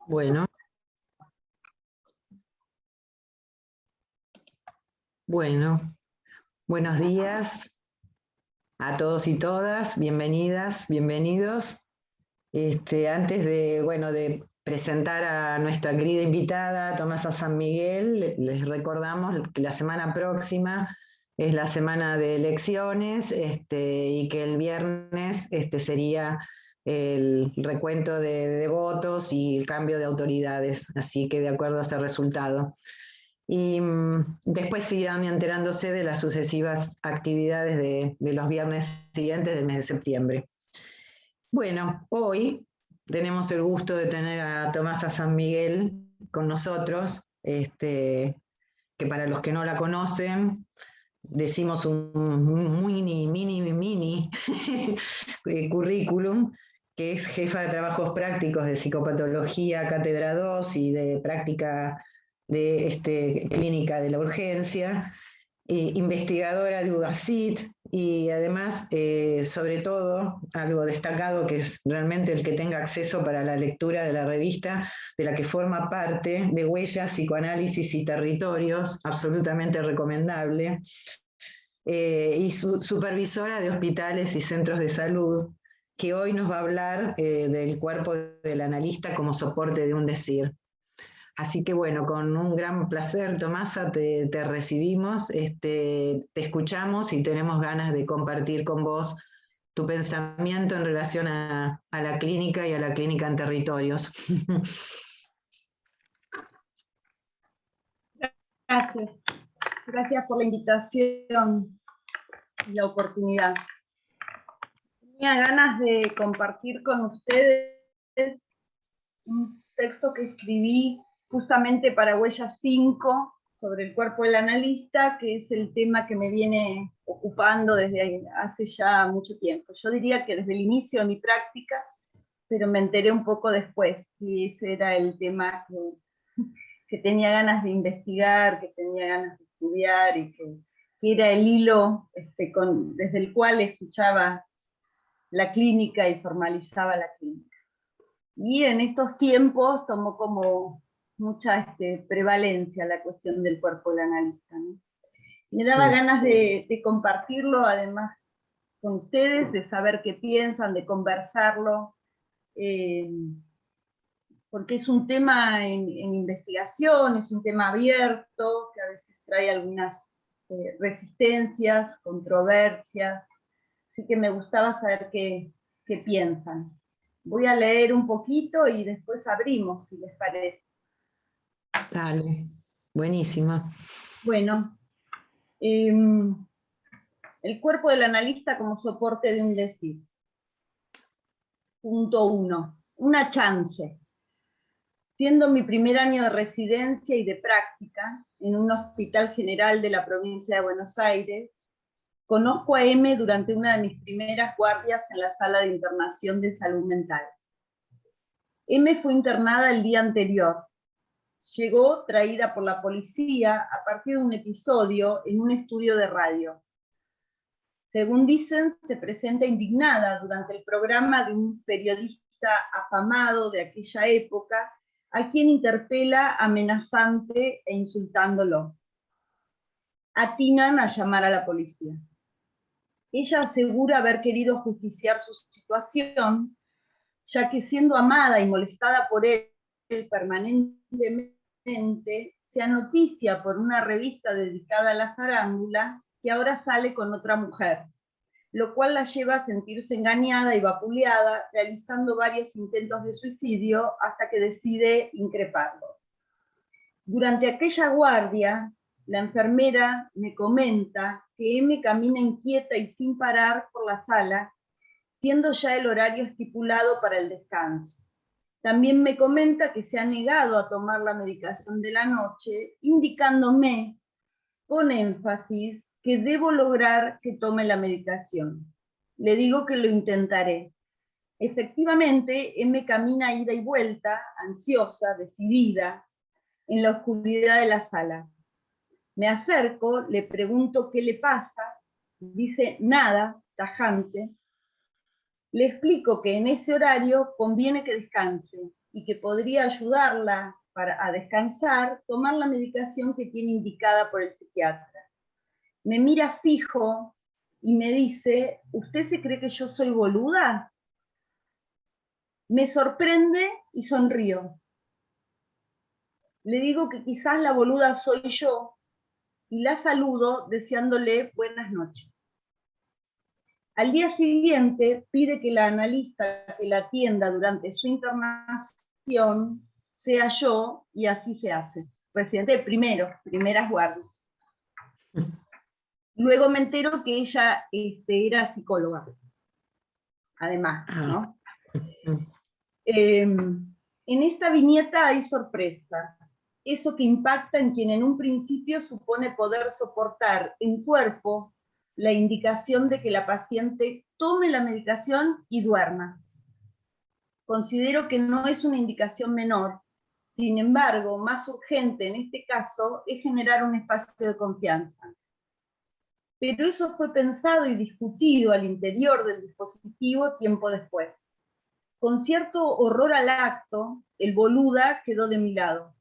Bueno, buenos días a todos y todas, bienvenidas, bienvenidos. Antes de presentar a nuestra querida invitada, Tomasa San Miguel, les recordamos que la semana próxima es la semana de elecciones y que el viernes sería el recuento de votos y el cambio de autoridades, así que de acuerdo a ese resultado. Y después seguirán enterándose de las sucesivas actividades de los viernes siguientes del mes de septiembre. Bueno, hoy tenemos el gusto de tener a Tomasa San Miguel con nosotros, que para los que no la conocen, decimos un mini currículum, que es jefa de trabajos prácticos de psicopatología, cátedra 2 y de práctica de clínica de la urgencia, investigadora de UACIT y además, sobre todo, algo destacado que es realmente el que tenga acceso para la lectura de la revista de la que forma parte, de Huellas, Psicoanálisis y Territorios, absolutamente recomendable, y supervisora de hospitales y centros de salud, que hoy nos va a hablar del cuerpo del analista como soporte de un decir. Así que bueno, con un gran placer, Tomasa, te recibimos, te escuchamos y tenemos ganas de compartir con vos tu pensamiento en relación a la clínica y a la clínica en territorios. Gracias. Gracias por la invitación y la oportunidad. Tenía ganas de compartir con ustedes un texto que escribí justamente para Huellas 5 sobre el cuerpo del analista, que es el tema que me viene ocupando desde hace ya mucho tiempo. Yo diría que desde el inicio de mi práctica, pero me enteré un poco después, y ese era el tema que tenía ganas de investigar, que tenía ganas de estudiar, y que era el hilo desde el cual escuchaba la clínica y formalizaba la clínica. Y en estos tiempos tomó como mucha prevalencia la cuestión del cuerpo del analista, ¿no? Me daba ganas de compartirlo, además, con ustedes, de saber qué piensan, de conversarlo, porque es un tema en investigación, es un tema abierto, que a veces trae algunas resistencias, controversias, así que me gustaba saber qué piensan. Voy a leer un poquito y después abrimos, si les parece. Dale, buenísima. Bueno, el cuerpo del analista como soporte de un decir. Punto 1. Una chance. Siendo mi primer año de residencia y de práctica en un hospital general de la provincia de Buenos Aires, conozco a M durante una de mis primeras guardias en la sala de internación de salud mental. M fue internada el día anterior. Llegó traída por la policía a partir de un episodio en un estudio de radio. Según dicen, se presenta indignada durante el programa de un periodista afamado de aquella época, a quien interpela amenazante e insultándolo. Atinan a llamar a la policía. Ella asegura haber querido justiciar su situación, ya que siendo amada y molestada por él permanentemente, se anoticia por una revista dedicada a la farándula que ahora sale con otra mujer, lo cual la lleva a sentirse engañada y vapuleada, realizando varios intentos de suicidio hasta que decide increparlo. Durante aquella guardia, la enfermera me comenta que M camina inquieta y sin parar por la sala, siendo ya el horario estipulado para el descanso. También me comenta que se ha negado a tomar la medicación de la noche, indicándome con énfasis que debo lograr que tome la medicación. Le digo que lo intentaré. Efectivamente, M camina ida y vuelta, ansiosa, decidida, en la oscuridad de la sala. Me acerco, le pregunto qué le pasa, dice nada, tajante. Le explico que en ese horario conviene que descanse, y que podría ayudarla a descansar, tomar la medicación que tiene indicada por el psiquiatra. Me mira fijo y me dice, ¿usted se cree que yo soy boluda? Me sorprende y sonrío. Le digo que quizás la boluda soy yo y la saludo deseándole buenas noches. Al día siguiente pide que la analista que la atienda durante su internación sea yo, y así se hace. Residente de primeras guardias. Luego me entero que ella era psicóloga, además, ¿no? En esta viñeta hay sorpresa. Eso que impacta en quien en un principio supone poder soportar en cuerpo la indicación de que la paciente tome la medicación y duerma. Considero que no es una indicación menor. Sin embargo, más urgente en este caso es generar un espacio de confianza. Pero eso fue pensado y discutido al interior del dispositivo tiempo después. Con cierto horror al acto, el boluda quedó de mi lado.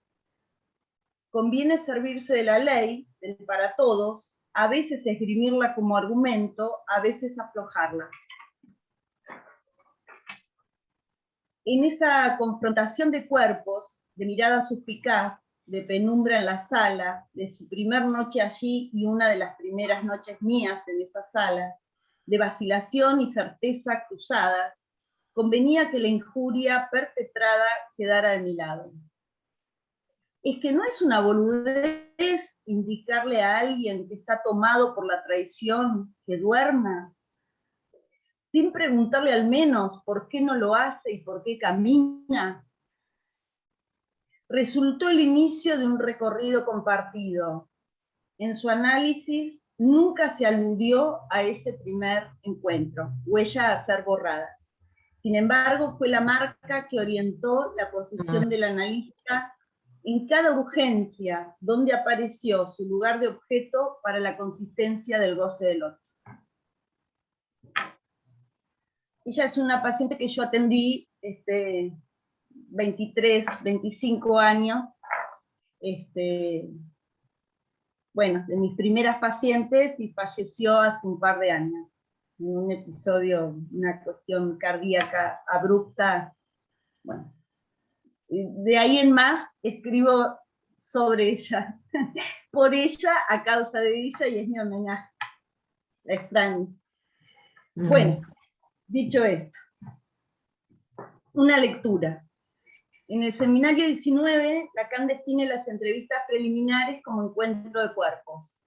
Conviene servirse de la ley, del para todos, a veces esgrimirla como argumento, a veces aflojarla. En esa confrontación de cuerpos, de mirada suspicaz, de penumbra en la sala, de su primer noche allí y una de las primeras noches mías en esa sala, de vacilación y certeza cruzadas, convenía que la injuria perpetrada quedara de mi lado. Es que no es una boludez indicarle a alguien que está tomado por la traición que duerma, sin preguntarle al menos por qué no lo hace y por qué camina. Resultó el inicio de un recorrido compartido. En su análisis nunca se aludió a ese primer encuentro, huella a ser borrada. Sin embargo, fue la marca que orientó la posición del analista en cada urgencia, donde apareció su lugar de objeto para la consistencia del goce del otro. Ella es una paciente que yo atendí 23, 25 años, bueno, de mis primeras pacientes, y falleció hace un par de años, en un episodio, una cuestión cardíaca abrupta. Bueno, de ahí en más escribo sobre ella, por ella, a causa de ella, y es mi homenaje. La extraño. Bueno, dicho esto, una lectura. En el seminario 19, Lacan define las entrevistas preliminares como encuentro de cuerpos,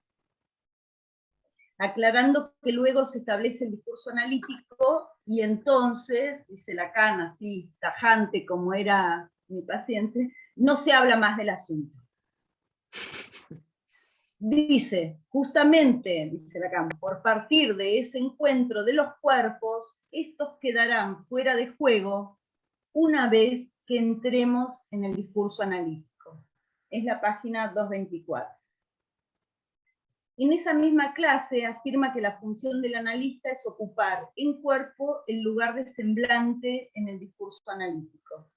aclarando que luego se establece el discurso analítico y entonces, dice Lacan, así tajante como era mi paciente, no se habla más del asunto. Dice, justamente, dice Lacan, por partir de ese encuentro de los cuerpos, estos quedarán fuera de juego una vez que entremos en el discurso analítico. Es la página 224. En esa misma clase afirma que la función del analista es ocupar en cuerpo el lugar de semblante en el discurso analítico.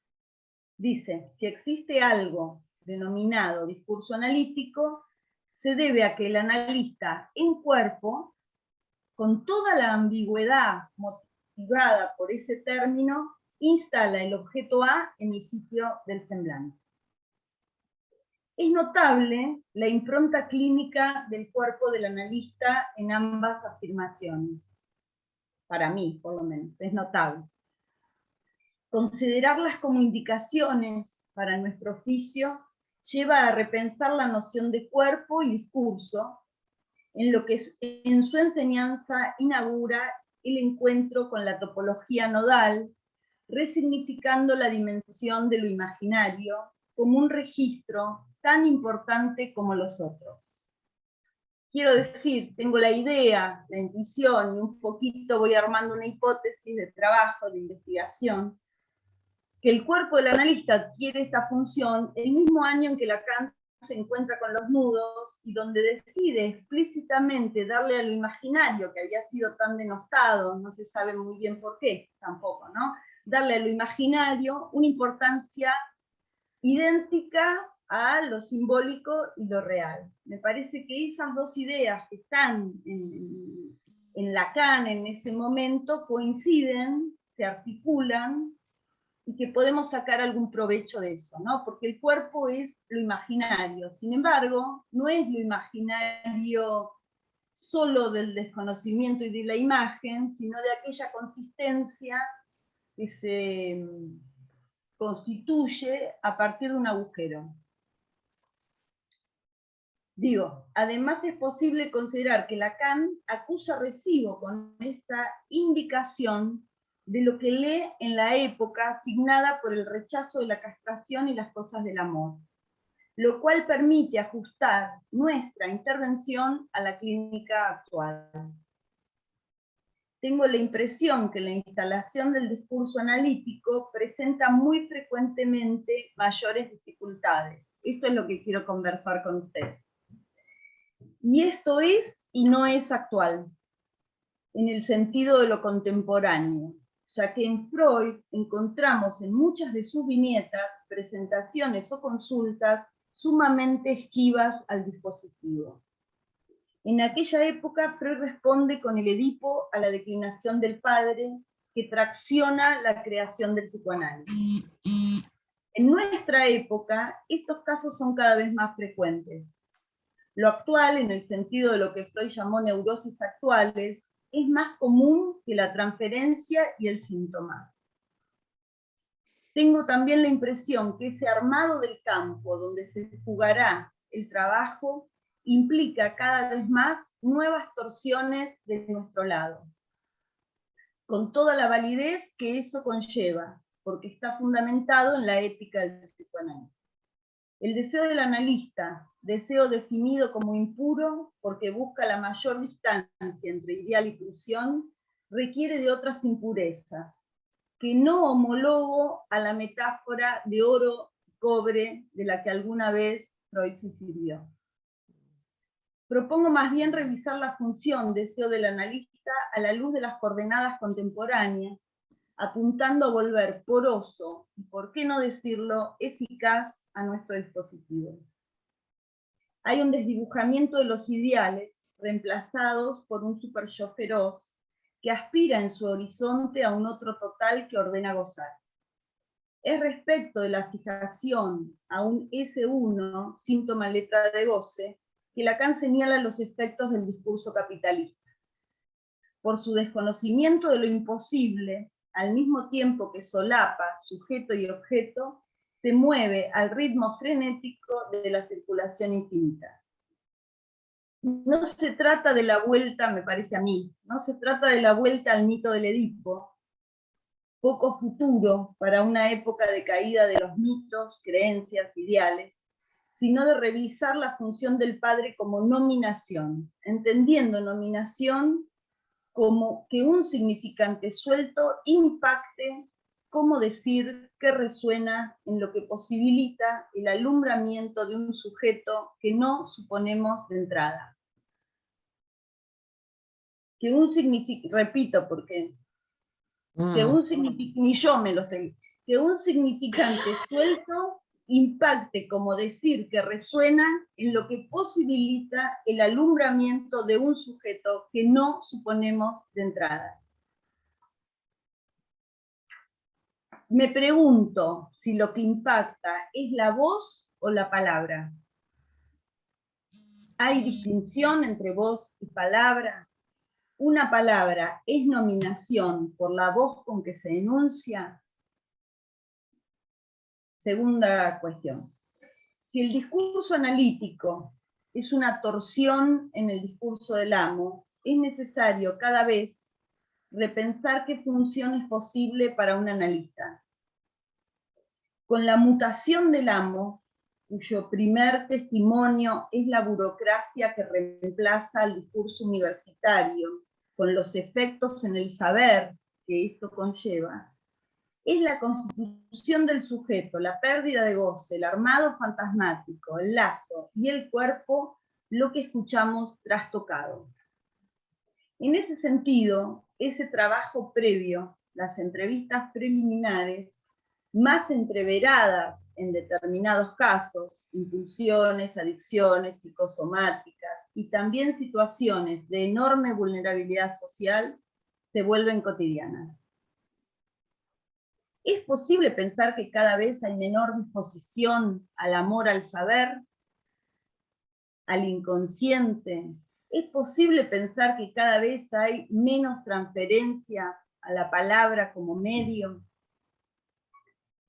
Dice, si existe algo denominado discurso analítico, se debe a que el analista en cuerpo, con toda la ambigüedad motivada por ese término, instala el objeto A en el sitio del semblante. Es notable la impronta clínica del cuerpo del analista en ambas afirmaciones. Para mí, por lo menos, es notable. Considerarlas como indicaciones para nuestro oficio lleva a repensar la noción de cuerpo y discurso, en lo que en su enseñanza inaugura el encuentro con la topología nodal, resignificando la dimensión de lo imaginario como un registro tan importante como los otros. Quiero decir, tengo la idea, la intuición, y un poquito voy armando una hipótesis de trabajo, de investigación, que el cuerpo del analista adquiere esta función el mismo año en que Lacan se encuentra con los nudos y donde decide explícitamente darle a lo imaginario, que había sido tan denostado, no se sabe muy bien por qué tampoco, ¿no? darle a lo imaginario una importancia idéntica a lo simbólico y lo real. Me parece que esas dos ideas que están en Lacan en ese momento coinciden, se articulan, y que podemos sacar algún provecho de eso, ¿no? Porque el cuerpo es lo imaginario, sin embargo, no es lo imaginario solo del desconocimiento y de la imagen, sino de aquella consistencia que se constituye a partir de un agujero. Digo, además es posible considerar que Lacan acusa recibo con esta indicación de lo que lee en la época asignada por el rechazo de la castración y las cosas del amor, lo cual permite ajustar nuestra intervención a la clínica actual. Tengo la impresión que la instalación del discurso analítico presenta muy frecuentemente mayores dificultades. Esto es lo que quiero conversar con ustedes. Y esto es y no es actual, en el sentido de lo contemporáneo, ya que en Freud encontramos en muchas de sus viñetas, presentaciones o consultas sumamente esquivas al dispositivo. En aquella época, Freud responde con el Edipo a la declinación del padre, que tracciona la creación del psicoanálisis. En nuestra época, estos casos son cada vez más frecuentes. Lo actual, en el sentido de lo que Freud llamó neurosis actuales, es más común que la transferencia y el síntoma. Tengo también la impresión que ese armado del campo donde se jugará el trabajo implica cada vez más nuevas torsiones de nuestro lado, con toda la validez que eso conlleva, porque está fundamentado en la ética del psicoanálisis. El deseo del analista, deseo definido como impuro porque busca la mayor distancia entre ideal y pulsión, requiere de otras impurezas, que no homologo a la metáfora de oro y cobre de la que alguna vez Freud se sirvió. Propongo más bien revisar la función deseo del analista a la luz de las coordenadas contemporáneas, apuntando a volver poroso y, por qué no decirlo, eficaz a nuestro dispositivo. Hay un desdibujamiento de los ideales, reemplazados por un super-yo feroz, que aspira en su horizonte a un otro total que ordena gozar. Es respecto de la fijación a un S1, síntoma letra de goce, que Lacan señala los efectos del discurso capitalista. Por su desconocimiento de lo imposible, al mismo tiempo que solapa sujeto y objeto, se mueve al ritmo frenético de la circulación infinita. No se trata de la vuelta, me parece a mí, no se trata de la vuelta al mito del Edipo, poco futuro para una época de caída de los mitos, creencias, ideales, sino de revisar la función del padre como nominación, entendiendo nominación como que un significante suelto impacte cómo decir que resuena en lo que posibilita el alumbramiento de un sujeto que no suponemos de entrada. Que un repito porque que un ni yo me lo sé, que un significante suelto impacte como decir que resuena en lo que posibilita el alumbramiento de un sujeto que no suponemos de entrada. Me pregunto si lo que impacta es la voz o la palabra. ¿Hay distinción entre voz y palabra? ¿Una palabra es nominación por la voz con que se enuncia? Segunda cuestión. Si el discurso analítico es una torsión en el discurso del amo, es necesario cada vez repensar qué función es posible para un analista. Con la mutación del amo, cuyo primer testimonio es la burocracia que reemplaza al discurso universitario, con los efectos en el saber que esto conlleva, es la constitución del sujeto, la pérdida de goce, el armado fantasmático, el lazo y el cuerpo, lo que escuchamos trastocado. En ese sentido, ese trabajo previo, las entrevistas preliminares, más entreveradas en determinados casos, impulsiones, adicciones psicosomáticas y también situaciones de enorme vulnerabilidad social, se vuelven cotidianas. ¿Es posible pensar que cada vez hay menor disposición al amor al saber, al inconsciente? ¿Es posible pensar que cada vez hay menos transferencia a la palabra como medio?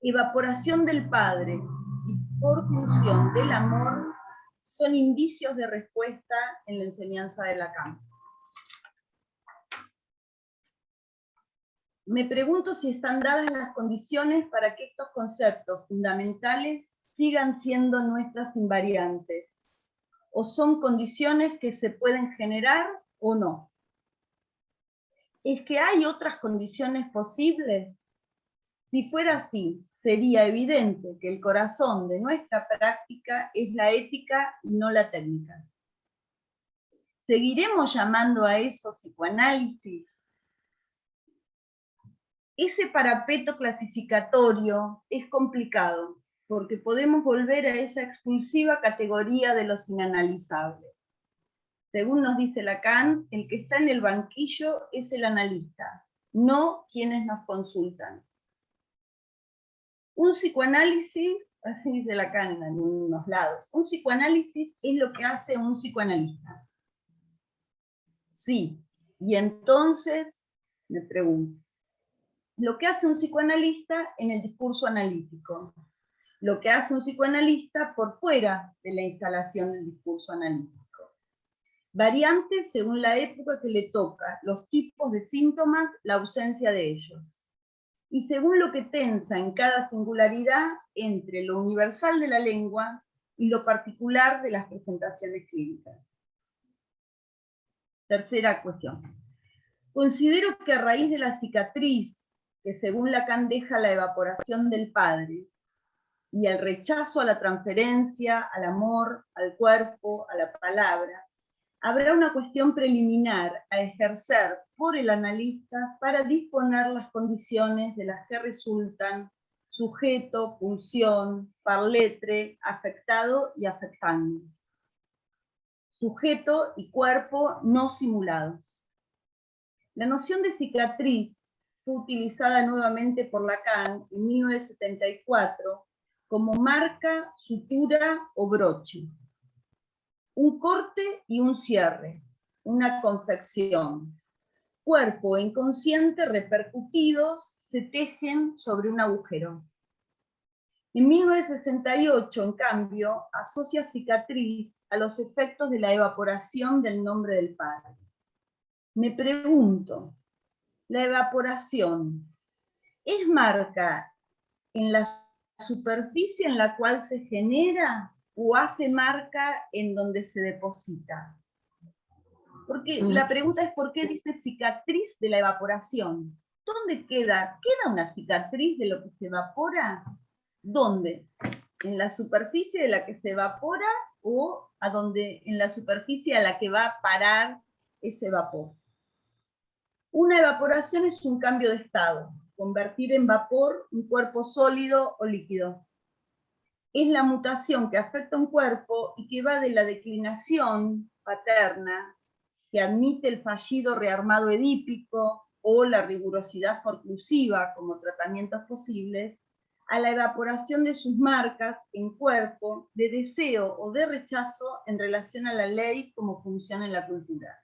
Evaporación del padre y porclusión del amor son indicios de respuesta en la enseñanza de Lacan. Me pregunto si están dadas las condiciones para que estos conceptos fundamentales sigan siendo nuestras invariantes, o son condiciones que se pueden generar o no. ¿Es que hay otras condiciones posibles? Si fuera así, sería evidente que el corazón de nuestra práctica es la ética y no la técnica. ¿Seguiremos llamando a eso psicoanálisis? Ese parapeto clasificatorio es complicado, porque podemos volver a esa exclusiva categoría de los inanalizables. Según nos dice Lacan, el que está en el banquillo es el analista, no quienes nos consultan. Un psicoanálisis, así dice Lacan en algunos lados, un psicoanálisis es lo que hace un psicoanalista. Sí, y entonces me pregunto, lo que hace un psicoanalista en el discurso analítico, lo que hace un psicoanalista por fuera de la instalación del discurso analítico. Variantes según la época que le toca, los tipos de síntomas, la ausencia de ellos. Y según lo que tensa en cada singularidad entre lo universal de la lengua y lo particular de las presentaciones clínicas. Tercera cuestión. Considero que a raíz de la cicatriz, que según Lacan deja la evaporación del padre, y el rechazo a la transferencia, al amor, al cuerpo, a la palabra, habrá una cuestión preliminar a ejercer por el analista para disponer las condiciones de las que resultan sujeto, pulsión, parletre, afectado y afectando. Sujeto y cuerpo no simulados. La noción de cicatriz fue utilizada nuevamente por Lacan en 1974 como marca, sutura o broche. Un corte y un cierre, una confección. Cuerpo e inconsciente repercutidos se tejen sobre un agujero. En 1968, en cambio, asocia cicatriz a los efectos de la evaporación del nombre del padre. Me pregunto, ¿la evaporación es marca en la superficie en la cual se genera o hace marca en donde se deposita? Porque la pregunta es ¿por qué dice cicatriz de la evaporación? ¿Dónde queda? ¿Queda una cicatriz de lo que se evapora? ¿Dónde? ¿En la superficie de la que se evapora o en la superficie a la que va a parar ese vapor? Una evaporación es un cambio de estado, convertir en vapor un cuerpo sólido o líquido. Es la mutación que afecta a un cuerpo y que va de la declinación paterna, que admite el fallido rearmado edípico o la rigurosidad forclusiva como tratamientos posibles, a la evaporación de sus marcas en cuerpo de deseo o de rechazo en relación a la ley como función en la cultura.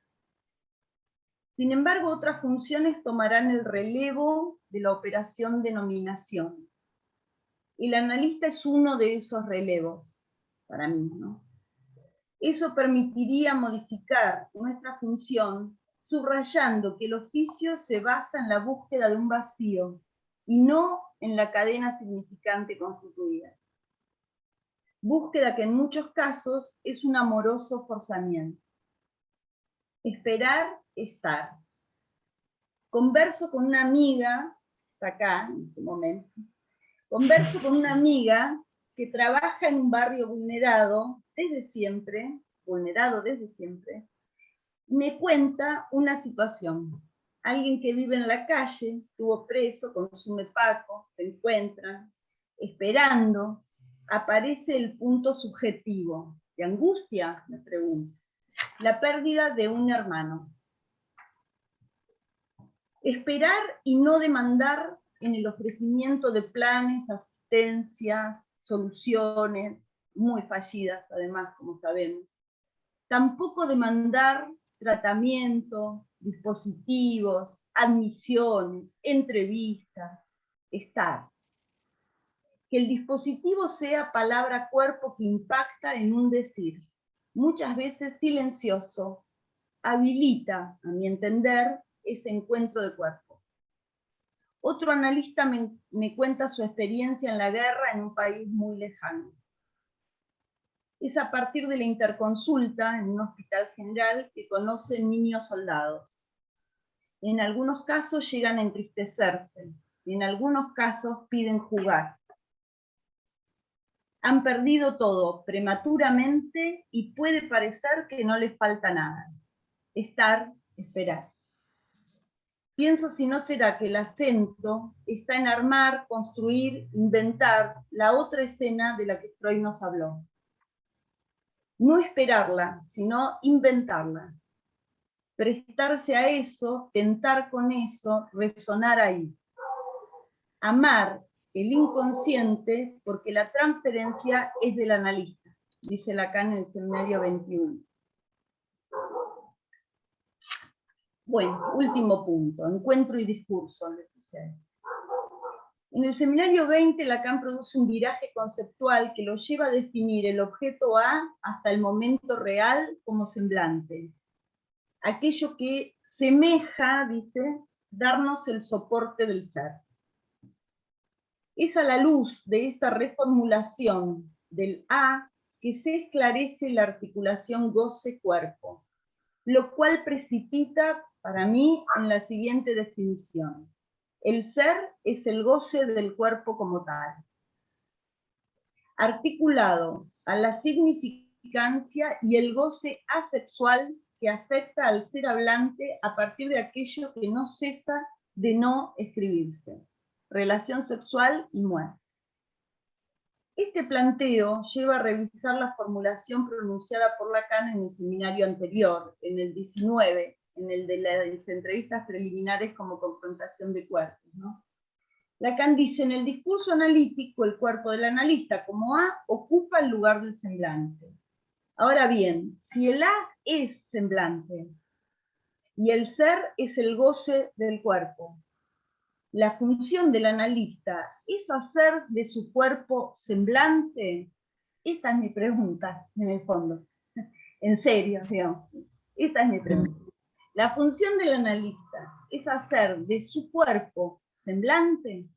Sin embargo, otras funciones tomarán el relevo de la operación de nominación. El analista es uno de esos relevos, para mí, ¿no? Eso permitiría modificar nuestra función, subrayando que el oficio se basa en la búsqueda de un vacío, y no en la cadena significante constituida. Búsqueda que en muchos casos es un amoroso forzamiento. Esperar, estar. Converso con una amiga, está acá en este momento, converso con una amiga que trabaja en un barrio vulnerado desde siempre, me cuenta una situación. Alguien que vive en la calle, estuvo preso, consume Paco, se encuentran, esperando, aparece el punto subjetivo. ¿De angustia? Me pregunto. La pérdida de un hermano. Esperar y no demandar en el ofrecimiento de planes, asistencias, soluciones, muy fallidas además, como sabemos. Tampoco demandar tratamiento, dispositivos, admisiones, entrevistas, estar. Que el dispositivo sea palabra-cuerpo que impacta en un decir, muchas veces silencioso, habilita, a mi entender, ese encuentro de cuerpos. Otro analista me cuenta su experiencia en la guerra en un país muy lejano. Es a partir de la interconsulta en un hospital general que conocen niños soldados. En algunos casos llegan a entristecerse, y en algunos casos piden jugar. Han perdido todo prematuramente y puede parecer que no les falta nada. Estar, esperar. Pienso si no será que el acento está en armar, construir, inventar la otra escena de la que Freud nos habló. No esperarla, sino inventarla. Prestarse a eso, tentar con eso, resonar ahí. Amar el inconsciente porque la transferencia es del analista, dice Lacan en el Seminario 21. Bueno, último punto, encuentro y discurso. En el Seminario 20, Lacan produce un viraje conceptual que lo lleva a definir el objeto A hasta el momento real como semblante. Aquello que semeja, dice, darnos el soporte del ser. Es a la luz de esta reformulación del A que se esclarece la articulación goce-cuerpo, lo cual precipita para mí en la siguiente definición. El ser es el goce del cuerpo como tal, articulado a la significancia y el goce asexual que afecta al ser hablante a partir de aquello que no cesa de no escribirse, relación sexual y muerte. Este planteo lleva a revisar la formulación pronunciada por Lacan en el seminario anterior, en el 19, en el de las entrevistas preliminares como confrontación de cuerpos, ¿no? Lacan dice, en el discurso analítico, el cuerpo del analista como A ocupa el lugar del semblante. Ahora bien, si el A es semblante y el ser es el goce del cuerpo, la función del analista es hacer de su cuerpo semblante. Esta es mi pregunta, en el fondo. En serio, digamos. Esta es mi pregunta. La función del analista es hacer de su cuerpo semblante.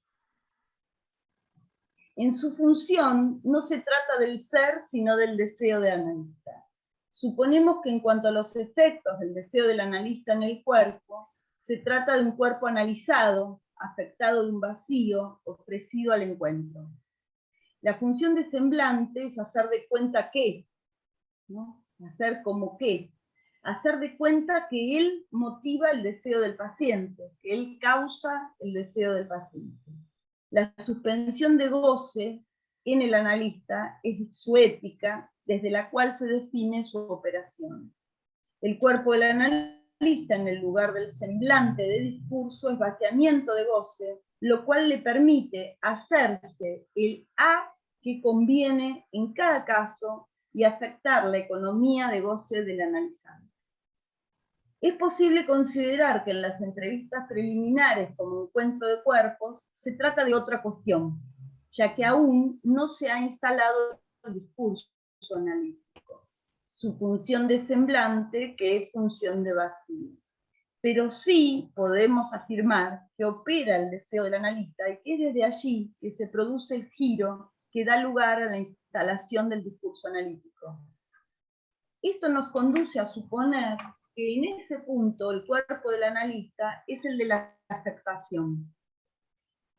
En su función no se trata del ser, sino del deseo del analista. Suponemos que en cuanto a los efectos del deseo del analista en el cuerpo, se trata de un cuerpo analizado, afectado de un vacío, ofrecido al encuentro. La función de semblante es hacer de cuenta que, ¿no? Hacer como que, hacer de cuenta que él motiva el deseo del paciente, que él causa el deseo del paciente. La suspensión de goce en el analista es su ética, desde la cual se define su operación. El cuerpo del analista en el lugar del semblante de discurso es vaciamiento de goce, lo cual le permite hacerse el A que conviene en cada caso y afectar la economía de goce del analizante. Es posible considerar que en las entrevistas preliminares como encuentro de cuerpos se trata de otra cuestión, ya que aún no se ha instalado el discurso analítico, su función de semblante que es función de vacío. Pero sí podemos afirmar que opera el deseo del analista y que es desde allí que se produce el giro que da lugar a la instalación del discurso analítico. Esto nos conduce a suponer que en ese punto el cuerpo del analista es el de la afectación,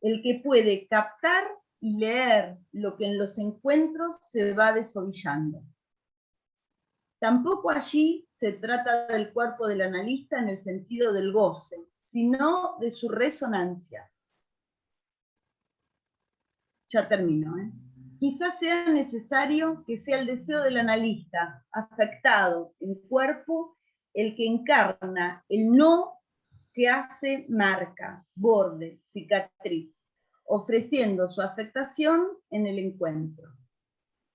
el que puede captar y leer lo que en los encuentros se va desovillando. Tampoco allí se trata del cuerpo del analista en el sentido del goce, sino de su resonancia. Ya termino, ¿eh? Quizás sea necesario que sea el deseo del analista, afectado en cuerpo, el que encarna el no que hace marca, borde, cicatriz, ofreciendo su afectación en el encuentro.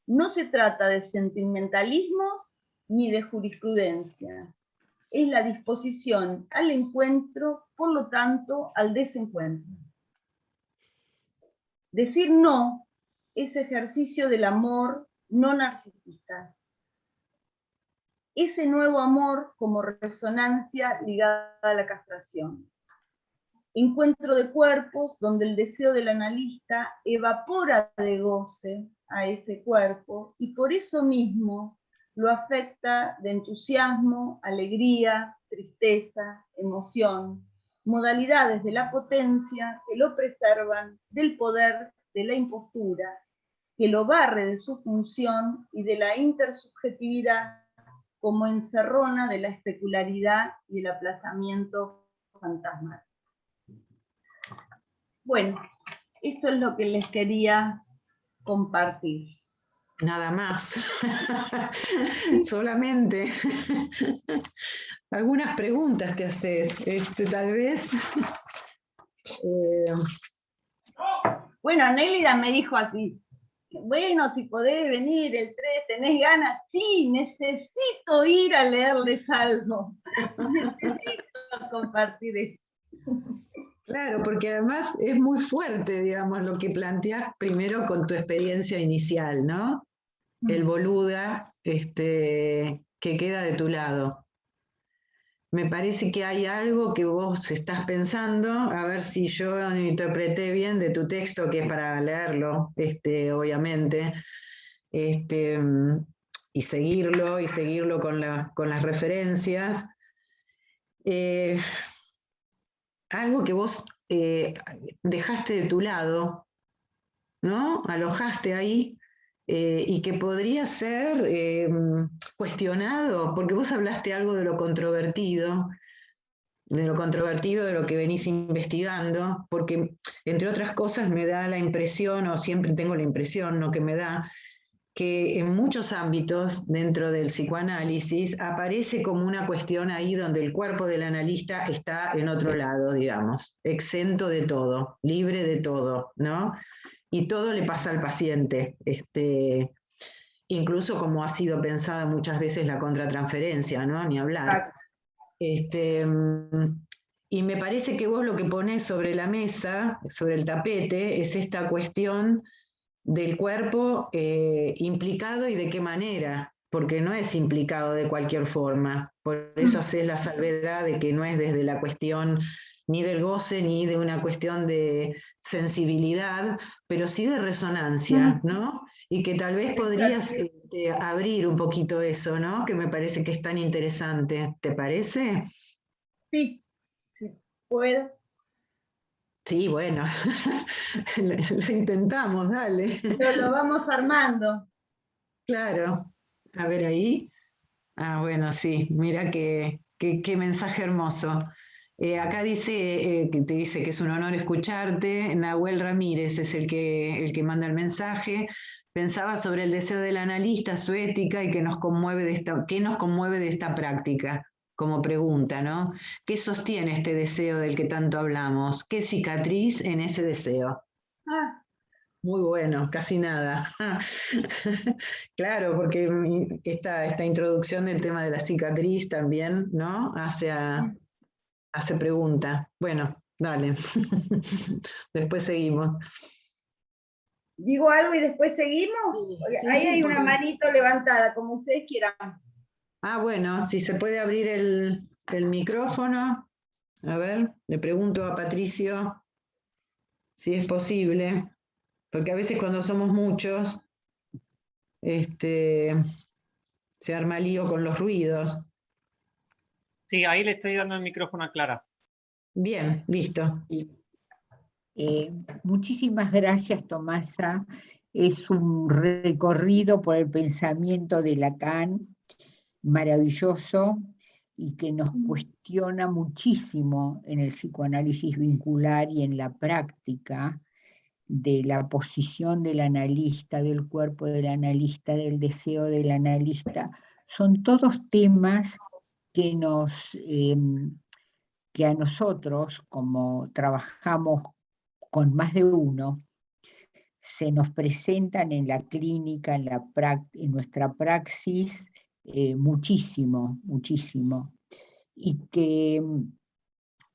No se trata de sentimentalismos ni de jurisprudencia. Es la disposición al encuentro, por lo tanto, al desencuentro. Decir no es ejercicio del amor no narcisista. Ese nuevo amor como resonancia ligada a la castración. Encuentro de cuerpos donde el deseo del analista evapora de goce a ese cuerpo y por eso mismo lo afecta de entusiasmo, alegría, tristeza, emoción, modalidades de la potencia que lo preservan del poder de la impostura, que lo barre de su función y de la intersubjetividad como encerrona de la especularidad y el aplazamiento fantasmal. Bueno, esto es lo que les quería compartir. Nada más. Solamente. Algunas preguntas te haces, tal vez. Bueno, Nélida me dijo así, bueno, si podés venir el 3, ¿tenés ganas? Sí, necesito ir a leerles algo. Necesito compartir esto. Claro, porque además es muy fuerte, digamos, lo que planteás primero con tu experiencia inicial, ¿no? El boluda que queda de tu lado. Me parece que hay algo que vos estás pensando, a ver si yo interpreté bien de tu texto, que es para leerlo, obviamente, y seguirlo con las referencias. Algo que vos dejaste de tu lado, ¿no? Alojaste ahí, y que podría ser cuestionado, porque vos hablaste algo de lo controvertido, de lo que venís investigando, porque entre otras cosas me da la impresión, o siempre tengo la impresión, ¿no? Que me da, que en muchos ámbitos dentro del psicoanálisis aparece como una cuestión ahí donde el cuerpo del analista está en otro lado, digamos, exento de todo, libre de todo, ¿no? Y todo le pasa al paciente, incluso como ha sido pensada muchas veces la contratransferencia, ¿no? Ni hablar. Y me parece que vos lo que ponés sobre la mesa, sobre el tapete, es esta cuestión del cuerpo implicado y de qué manera, porque no es implicado de cualquier forma. Por eso haces la salvedad de que no es desde la cuestión ni del goce, ni de una cuestión de sensibilidad, pero sí de resonancia, ¿no? Y que tal vez podrías abrir un poquito eso, ¿no? Que me parece que es tan interesante. ¿Te parece? Sí, sí, puedo. Sí, bueno, lo intentamos, dale. Lo vamos armando. Claro, a ver ahí. Ah, bueno, sí, mira qué mensaje hermoso. Acá dice, que te dice que es un honor escucharte. Nahuel Ramírez es el que manda el mensaje. Pensaba sobre el deseo del analista, su ética y qué nos conmueve de esta práctica, como pregunta, ¿no? ¿Qué sostiene este deseo del que tanto hablamos? ¿Qué cicatriz en ese deseo? Ah. Muy bueno, casi nada. Claro, porque esta introducción del tema de la cicatriz también, ¿no? Hace pregunta. Bueno, dale. Después seguimos. ¿Digo algo y después seguimos? Sí, Ahí sí, hay una porque... manito levantada, como ustedes quieran. Ah, bueno, si se puede abrir el micrófono. A ver, le pregunto a Patricio si es posible, porque a veces cuando somos muchos, se arma lío con los ruidos. Sí, ahí le estoy dando el micrófono a Clara. Bien, listo. Muchísimas gracias, Tomasa. Es un recorrido por el pensamiento de Lacan, maravilloso. y que nos cuestiona muchísimo en el psicoanálisis vincular y en la práctica de la posición del analista, del cuerpo del analista, del deseo del analista. Son todos temas que que a nosotros, como trabajamos con más de uno, se nos presentan en la clínica, en nuestra praxis, muchísimo, muchísimo. Y que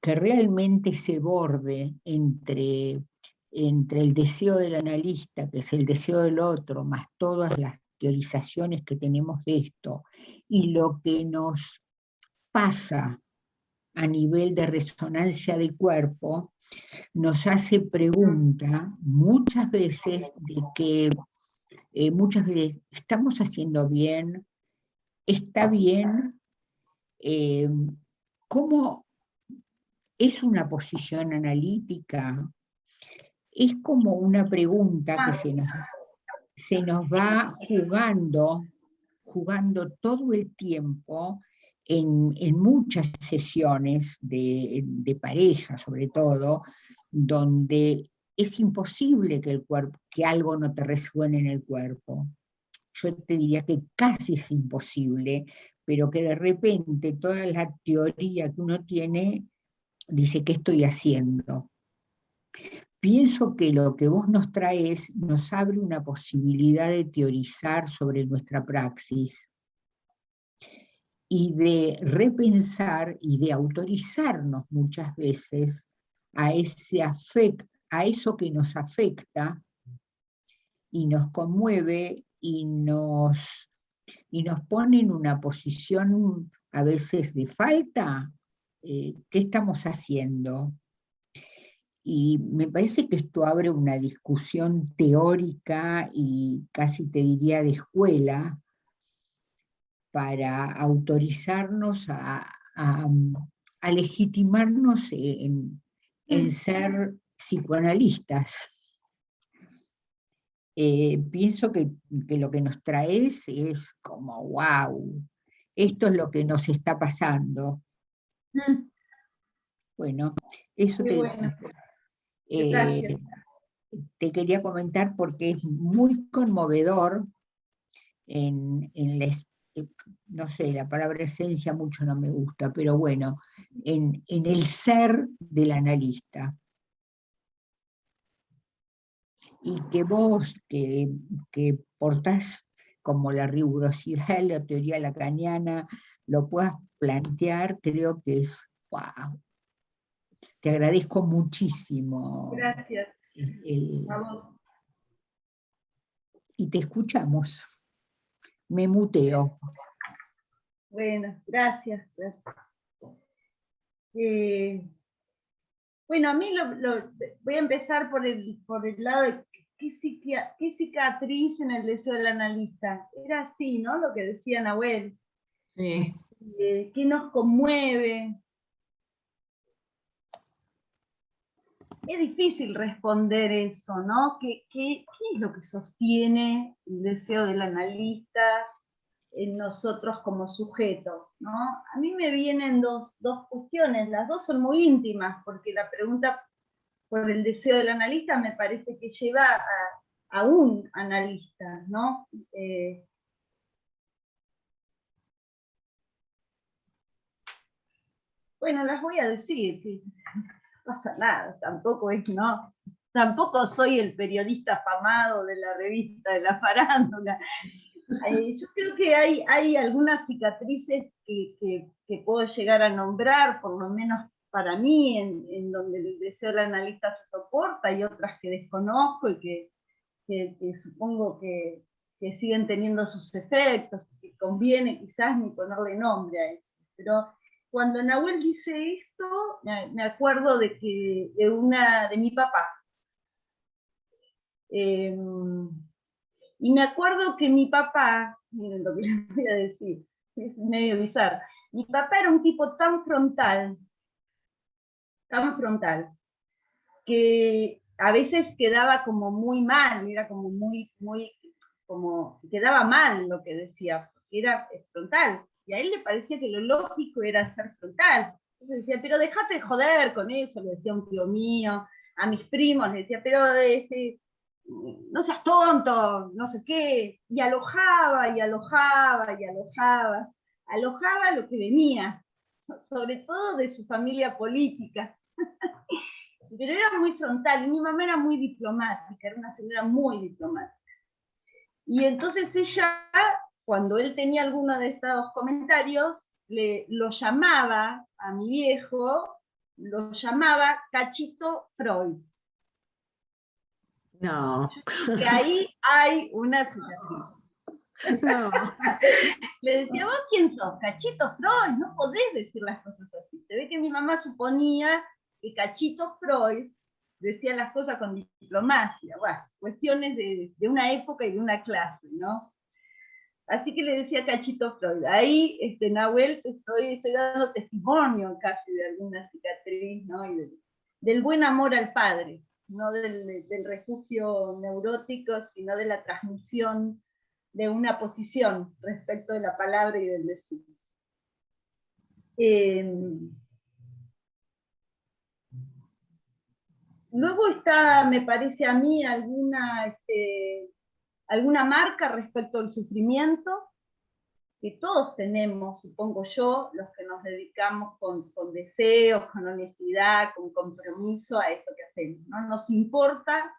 realmente ese borde entre el deseo del analista, que es el deseo del otro, más todas las teorizaciones que tenemos de esto, y lo que nos pasa a nivel de resonancia de cuerpo, nos hace pregunta muchas veces de que muchas veces estamos haciendo bien, está bien, ¿cómo es una posición analítica? Es como una pregunta que se nos va jugando todo el tiempo en muchas sesiones de pareja, sobre todo, donde es imposible que algo no te resuene en el cuerpo. Yo te diría que casi es imposible, pero que de repente toda la teoría que uno tiene dice, ¿qué estoy haciendo? Pienso que lo que vos nos traes nos abre una posibilidad de teorizar sobre nuestra praxis y de repensar y de autorizarnos muchas veces a a eso que nos afecta y nos conmueve y nos pone en una posición a veces de falta. ¿Qué estamos haciendo? Y me parece que esto abre una discusión teórica y casi te diría de escuela para autorizarnos a legitimarnos en ser psicoanalistas. Pienso que lo que nos traes es como, wow, esto es lo que nos está pasando. Bueno, eso Qué bueno. Gracias. te quería comentar porque es muy conmovedor en no sé, la palabra esencia mucho no me gusta, pero bueno, en el ser del analista. Y que vos, que portás como la rigurosidad, la teoría lacaniana, lo puedas plantear, creo que es, wow. Te agradezco muchísimo. Gracias. A vos. Y te escuchamos. Me muteo. Bueno, gracias. Bueno, a mí voy a empezar por el lado de qué cicatriz en el deseo del analista. Era así, ¿no? Lo que decía Nahuel. Sí. ¿Qué nos conmueve? Es difícil responder eso, ¿no? ¿Qué es lo que sostiene el deseo del analista en nosotros como sujetos, ¿no? A mí me vienen dos cuestiones, las dos son muy íntimas, porque la pregunta por el deseo del analista me parece que lleva a un analista, ¿no? Bueno, las voy a decir, que no pasa nada, tampoco soy el periodista afamado de la revista de la farándula. Yo creo que hay algunas cicatrices que puedo llegar a nombrar, por lo menos para mí, en donde el deseo del analista se soporta, y otras que desconozco y que supongo que siguen teniendo sus efectos, que conviene quizás ni ponerle nombre a eso. Pero cuando Nahuel dice esto, me acuerdo de mi papá. Y me acuerdo que mi papá, miren lo que les voy a decir, es medio bizarro, mi papá era un tipo tan frontal, que a veces quedaba como muy mal, era como quedaba mal lo que decía, porque era frontal, y a él le parecía que lo lógico era ser frontal. Entonces decía, pero dejate de joder con eso, le decía un tío mío, a mis primos, le decía, pero no seas tonto, no sé qué, y alojaba, y alojaba, y alojaba, alojaba lo que venía, sobre todo de su familia política. Pero era muy frontal, y mi mamá era muy diplomática, era una señora muy diplomática. Y entonces ella, cuando él tenía alguno de estos comentarios, lo llamaba a mi viejo, lo llamaba Cachito Freud. No. Que ahí hay una cicatriz. No. Le decía, ¿vos quién sos? Cachito Freud, no podés decir las cosas así. Se ve que mi mamá suponía que Cachito Freud decía las cosas con diplomacia. Bueno, cuestiones de una época y de una clase, ¿no? Así que le decía Cachito Freud. Ahí, Nahuel, estoy dando testimonio casi de alguna cicatriz, ¿no? Y del buen amor al padre, no del refugio neurótico, sino de la transmisión de una posición respecto de la palabra y del decir. Luego está, me parece a mí, alguna marca respecto al sufrimiento, que todos tenemos, supongo yo, los que nos dedicamos con deseos, con honestidad, con compromiso a esto que hacemos, ¿no? Nos importa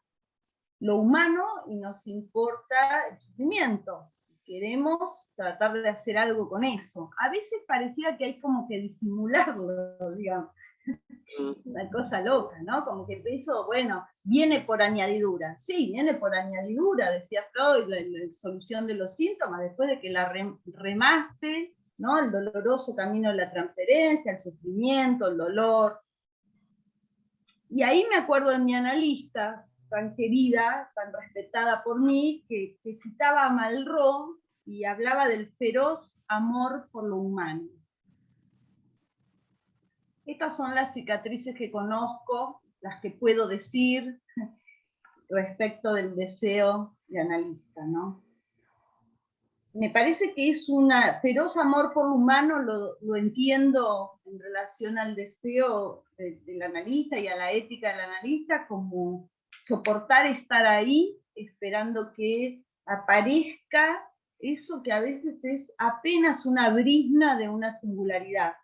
lo humano y nos importa el sufrimiento. Queremos tratar de hacer algo con eso. A veces parecía que hay como que disimularlo, digamos. Una cosa loca, ¿no? Como que eso, bueno, viene por añadidura. Sí, viene por añadidura, decía Freud, la solución de los síntomas, después de que la remaste, ¿no? El doloroso camino de la transferencia, el sufrimiento, el dolor. Y ahí me acuerdo de mi analista, tan querida, tan respetada por mí, que citaba a Malraux y hablaba del feroz amor por lo humano. Estas son las cicatrices que conozco, las que puedo decir respecto del deseo de analista, ¿no? Me parece que es un feroz amor por lo humano, lo entiendo en relación al deseo del analista y a la ética del analista, como soportar estar ahí esperando que aparezca eso que a veces es apenas una brizna de una singularidad,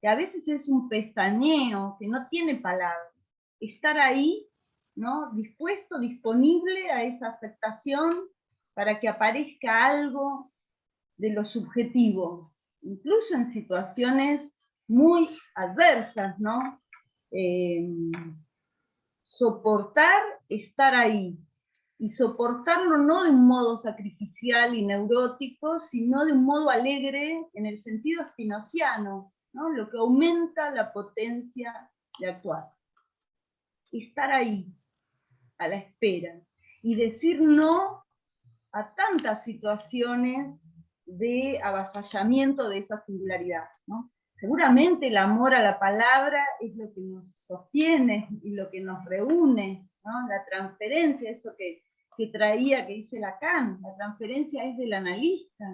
que a veces es un pestañeo, que no tiene palabras. Estar ahí, ¿no? Dispuesto, disponible a esa aceptación para que aparezca algo de lo subjetivo, incluso en situaciones muy adversas, ¿no? Soportar estar ahí, y soportarlo no de un modo sacrificial y neurótico, sino de un modo alegre en el sentido spinociano, ¿no? Lo que aumenta la potencia de actuar. Estar ahí, a la espera, y decir no a tantas situaciones de avasallamiento de esa singularidad, ¿no? Seguramente el amor a la palabra es lo que nos sostiene y lo que nos reúne, ¿no? La transferencia, eso que traía, que dice Lacan, la transferencia es del analista,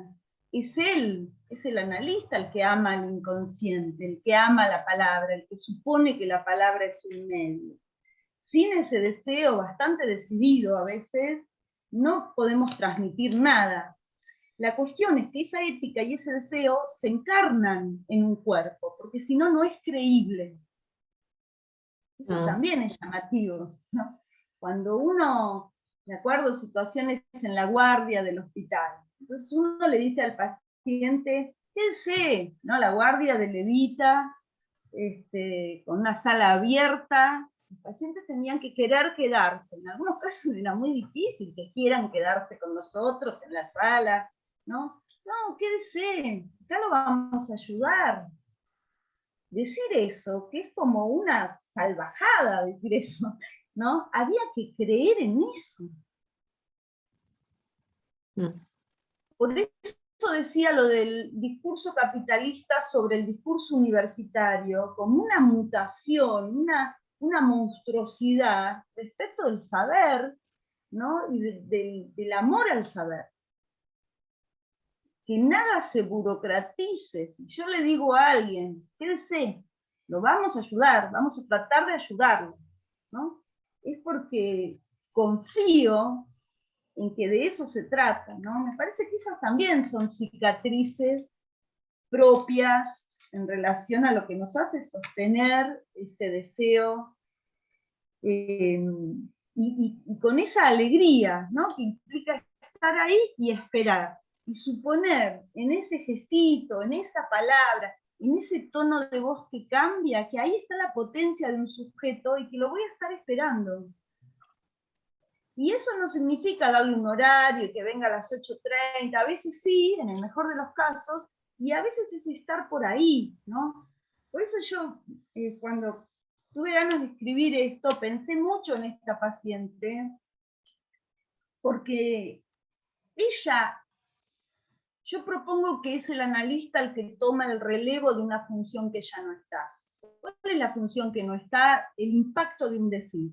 es él, es el analista el que ama al inconsciente, el que ama la palabra, el que supone que la palabra es un medio. Sin ese deseo bastante decidido a veces, no podemos transmitir nada. La cuestión es que esa ética y ese deseo se encarnan en un cuerpo, porque si no, no es creíble. Eso también es llamativo, ¿no? Cuando uno, me acuerdo situaciones en la guardia del hospital, entonces uno le dice al paciente, quédese, ¿no? La guardia de levita, con una sala abierta, los pacientes tenían que querer quedarse. En algunos casos era muy difícil que quieran quedarse con nosotros en la sala, ¿no? No, quédese, acá lo vamos a ayudar. Decir eso, que es como una salvajada decir eso, ¿no? Había que creer en eso. Por eso decía lo del discurso capitalista sobre el discurso universitario, como una mutación, una monstruosidad respecto del saber, ¿no? Y del amor al saber. que nada se burocratice. Si yo le digo a alguien, quédese, lo vamos a ayudar, vamos a tratar de ayudarlo, ¿no? Es porque confío en que de eso se trata, ¿no? Me parece que esas también son cicatrices propias en relación a lo que nos hace sostener este deseo, y con esa alegría, ¿no? Que implica estar ahí y esperar, y suponer en ese gestito, en esa palabra, en ese tono de voz que cambia, que ahí está la potencia de un sujeto y que lo voy a estar esperando. Y eso no significa darle un horario y que venga a las 8:30, a veces sí, en el mejor de los casos, y a veces es estar por ahí, ¿no? Por eso yo, cuando tuve ganas de escribir esto, pensé mucho en esta paciente, porque ella, yo propongo que es el analista el que toma el relevo de una función que ya no está. ¿Cuál es la función que no está? El impacto de un decir.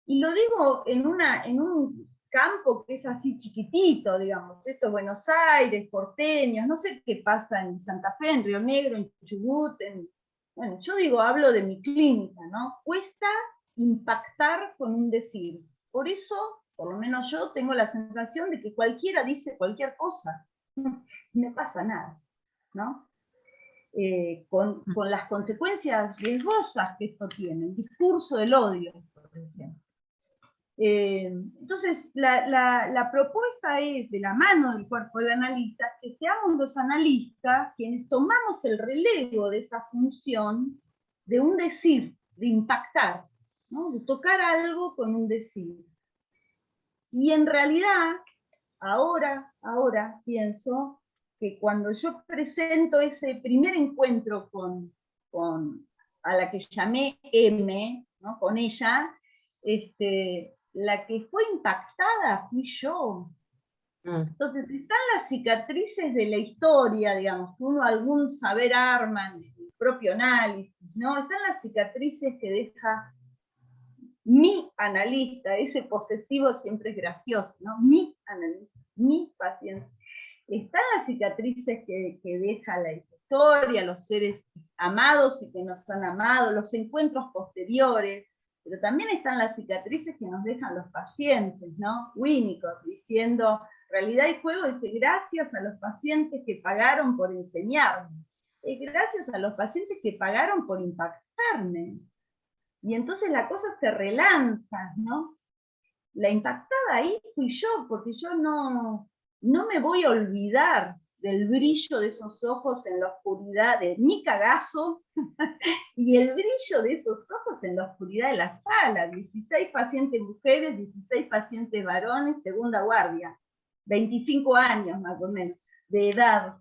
Y lo digo en un campo que es así chiquitito, digamos, esto es Buenos Aires, porteños, no sé qué pasa en Santa Fe, en Río Negro, en Chubut, bueno, yo digo, hablo de mi clínica, ¿no? Cuesta impactar con un decir. Por eso, por lo menos yo tengo la sensación de que cualquiera dice cualquier cosa, no me pasa nada, ¿no? Con las consecuencias riesgosas que esto tiene, el discurso del odio, por ejemplo. Entonces, la propuesta es, de la mano del cuerpo del analista, que seamos los analistas quienes tomamos el relevo de esa función de un decir, de impactar, ¿no? De tocar algo con un decir. Y en realidad, ahora pienso que cuando yo presento ese primer encuentro a la que llamé M, ¿no? Con ella, la que fue impactada fui yo. Entonces están las cicatrices de la historia, digamos, que uno algún saber arma en el propio análisis, ¿no? Están las cicatrices que deja mi analista, ese posesivo siempre es gracioso, ¿no? Mi analista, mi paciente. Están las cicatrices que deja la historia, los seres amados y que nos han amado, los encuentros posteriores, pero también están las cicatrices que nos dejan los pacientes, ¿no? Winnicott diciendo, realidad y juego, dice, gracias a los pacientes que pagaron por enseñarme, gracias a los pacientes que pagaron por impactarme. Y entonces la cosa se relanza, ¿no? La impactada ahí fui yo, porque yo no me voy a olvidar del brillo de esos ojos en la oscuridad, de mi cagazo, y el brillo de esos ojos en la oscuridad de la sala. 16 pacientes mujeres, 16 pacientes varones, segunda guardia, 25 años más o menos, de edad.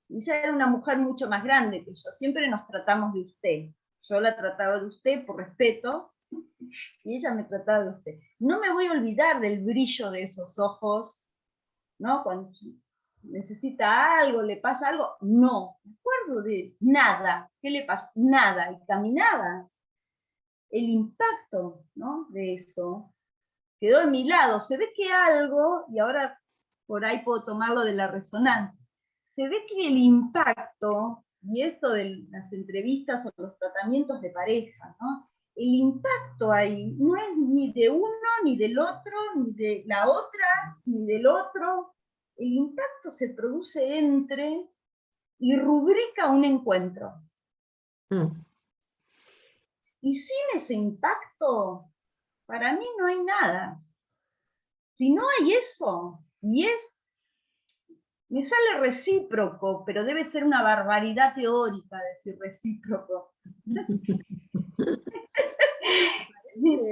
Y ella era una mujer mucho más grande que yo, siempre nos tratamos de usted. Yo la trataba de usted por respeto, y ella me trataba de usted. No me voy a olvidar del brillo de esos ojos, ¿no? Cuando necesita algo, le pasa algo, no, me acuerdo de nada. ¿Qué le pasa? Nada, y caminaba. El impacto, ¿no? De eso quedó de mi lado. Se ve que algo, y ahora por ahí puedo tomarlo de la resonancia, se ve que el impacto, y esto de las entrevistas o los tratamientos de pareja, ¿no? El impacto ahí no es ni de uno, ni del otro, ni de la otra, ni del otro. El impacto se produce entre y rubrica un encuentro. Y sin ese impacto, para mí no hay nada. Si no hay eso, y me sale recíproco, pero debe ser una barbaridad teórica decir recíproco.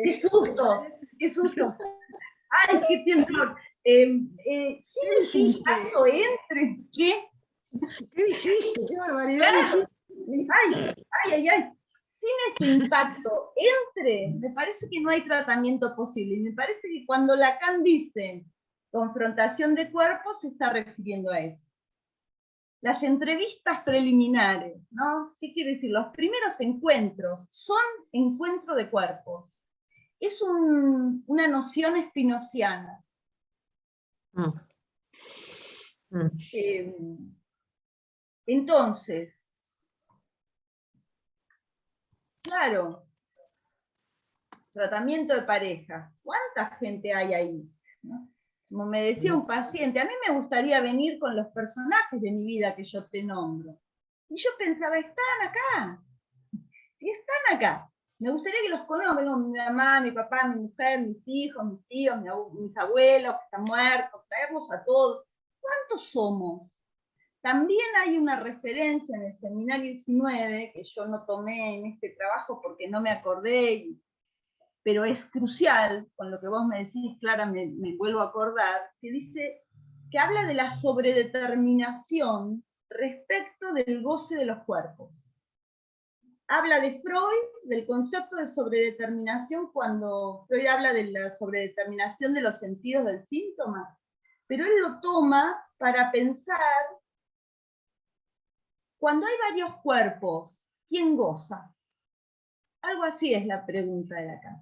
¡Qué susto! ¡Qué susto! ¡Ay, qué temblor! Sin ese impacto entre, ¿qué? ¿Qué dijiste? ¡Qué barbaridad! Claro. ¡Ay! Sin ese impacto entre, me parece que no hay tratamiento posible. Y me parece que cuando Lacan dice confrontación de cuerpos, se está refiriendo a eso. Las entrevistas preliminares, ¿no? ¿Qué quiere decir? Los primeros encuentros son encuentro de cuerpos. Es una noción spinoziana. Entonces, claro, tratamiento de pareja, ¿cuánta gente hay ahí? ¿No? Como me decía un paciente, a mí me gustaría venir con los personajes de mi vida que yo te nombro. Y yo pensaba, están acá. Si están acá, me gustaría que los conozcan. Vengo mi mamá, mi papá, mi mujer, mis hijos, mis tíos, mis abuelos que están muertos, traerlos a todos. ¿Cuántos somos? También hay una referencia en el seminario 19, que yo no tomé en este trabajo porque no me acordé, pero es crucial, con lo que vos me decís, Clara, me vuelvo a acordar, que dice, que habla de la sobredeterminación respecto del goce de los cuerpos. Habla de Freud, del concepto de sobredeterminación, cuando Freud habla de la sobredeterminación de los sentidos del síntoma, pero él lo toma para pensar, cuando hay varios cuerpos, ¿quién goza? Algo así es la pregunta de acá.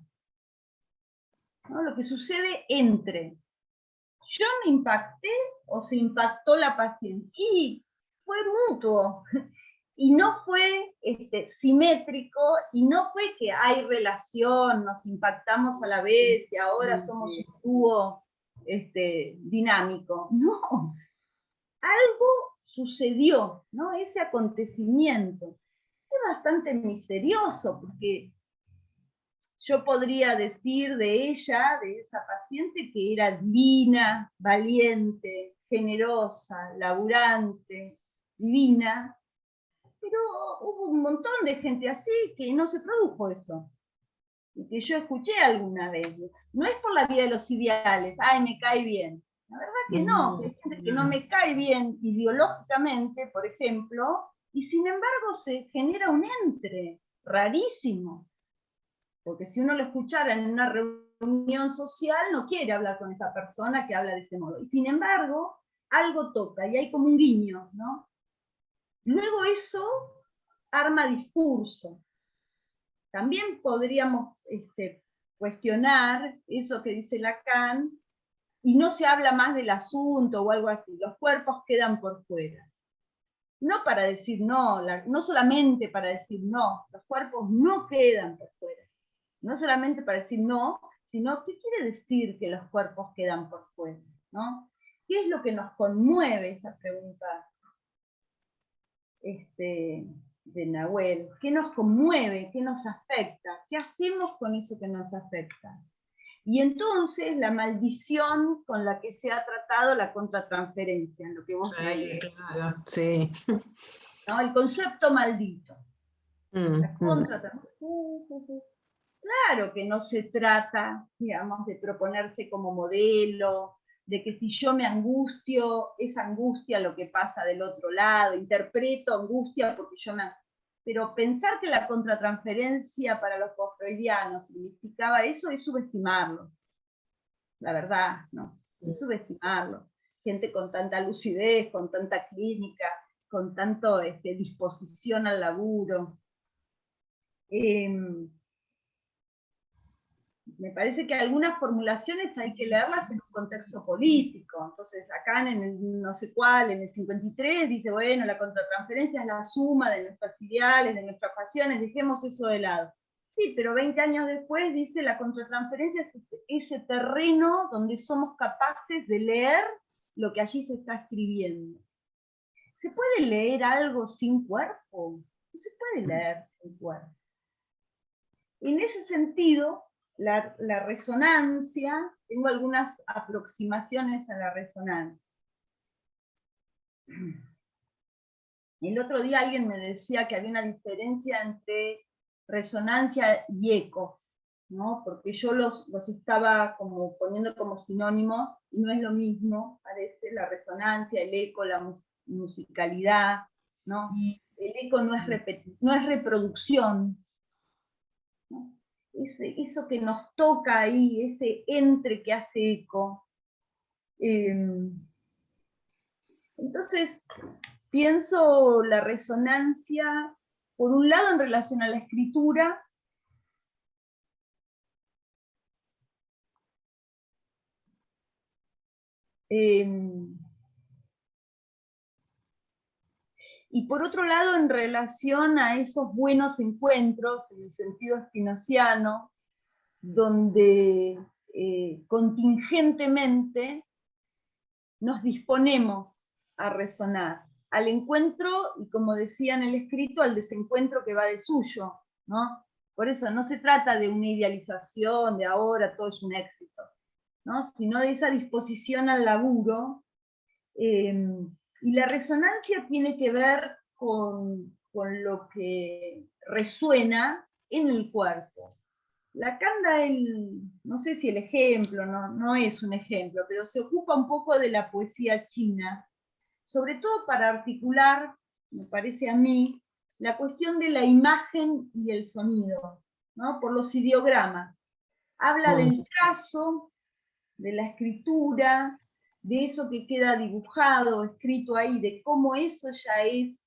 ¿No? Lo que sucede entre yo me impacté o se impactó la paciente. Y fue mutuo. Y no fue simétrico, y no fue que hay relación, nos impactamos a la vez y ahora somos un dúo dinámico. No, algo sucedió, ¿no? Ese acontecimiento. Es bastante misterioso, porque yo podría decir de ella, de esa paciente, que era divina, valiente, generosa, laburante, divina, pero hubo un montón de gente así que no se produjo eso. Y que yo escuché alguna vez. No es por la vía de los ideales, ay, me cae bien. La verdad que no, que hay gente que no me cae bien ideológicamente, por ejemplo, y sin embargo se genera un entre rarísimo. Porque si uno lo escuchara en una reunión social, no quiere hablar con esa persona que habla de ese modo. Y sin embargo, algo toca, y hay como un guiño, ¿no? Luego eso arma discurso. También podríamos cuestionar eso que dice Lacan, y no se habla más del asunto o algo así, los cuerpos quedan por fuera. No para decir no, no solamente para decir no, los cuerpos no quedan por fuera. No solamente para decir no, sino qué quiere decir que los cuerpos quedan por fuera, ¿no? ¿Qué es lo que nos conmueve? Esa pregunta de Nahuel. ¿Qué nos conmueve? ¿Qué nos afecta? ¿Qué hacemos con eso que nos afecta? Y entonces la maldición con la que se ha tratado la contratransferencia, en lo que vos traías. Claro, sí. ¿No? El concepto maldito. La Claro que no se trata, digamos, de proponerse como modelo, de que si yo me angustio, es angustia lo que pasa del otro lado, interpreto angustia porque yo me... Pero pensar que la contratransferencia para los post-freudianos significaba eso es subestimarlo. La verdad, ¿no? Es subestimarlo. Gente con tanta lucidez, con tanta clínica, con tanto disposición al laburo. Me parece que algunas formulaciones hay que leerlas en un contexto político. Entonces, acá en el no sé cuál, en el 53, dice, bueno, la contratransferencia es la suma de nuestras ideales, de nuestras pasiones, dejemos eso de lado. Sí, pero 20 años después dice, la contratransferencia es ese terreno donde somos capaces de leer lo que allí se está escribiendo. ¿Se puede leer algo sin cuerpo? No se puede leer sin cuerpo. En ese sentido, la resonancia, tengo algunas aproximaciones a la resonancia. El otro día alguien me decía que había una diferencia entre resonancia y eco, ¿no? Porque yo los estaba como poniendo como sinónimos, y no es lo mismo, parece, la resonancia, el eco, la musicalidad, ¿no? El eco no es reproducción, ¿no? Eso que nos toca ahí, ese entre que hace eco. Entonces, pienso la resonancia, por un lado en relación a la escritura, Y por otro lado, en relación a esos buenos encuentros, en el sentido spinoziano, donde contingentemente nos disponemos a resonar al encuentro, y como decía en el escrito, al desencuentro que va de suyo, ¿no? Por eso no se trata de una idealización, de ahora todo es un éxito, ¿no? Sino de esa disposición al laburo. Y la resonancia tiene que ver con lo que resuena en el cuerpo. Lacan da no sé si el ejemplo, no es un ejemplo, pero se ocupa un poco de la poesía china, sobre todo para articular, me parece a mí, la cuestión de la imagen y el sonido, ¿no? Por los ideogramas. Habla del trazo, de la escritura, de eso que queda dibujado, escrito ahí, de cómo eso ya es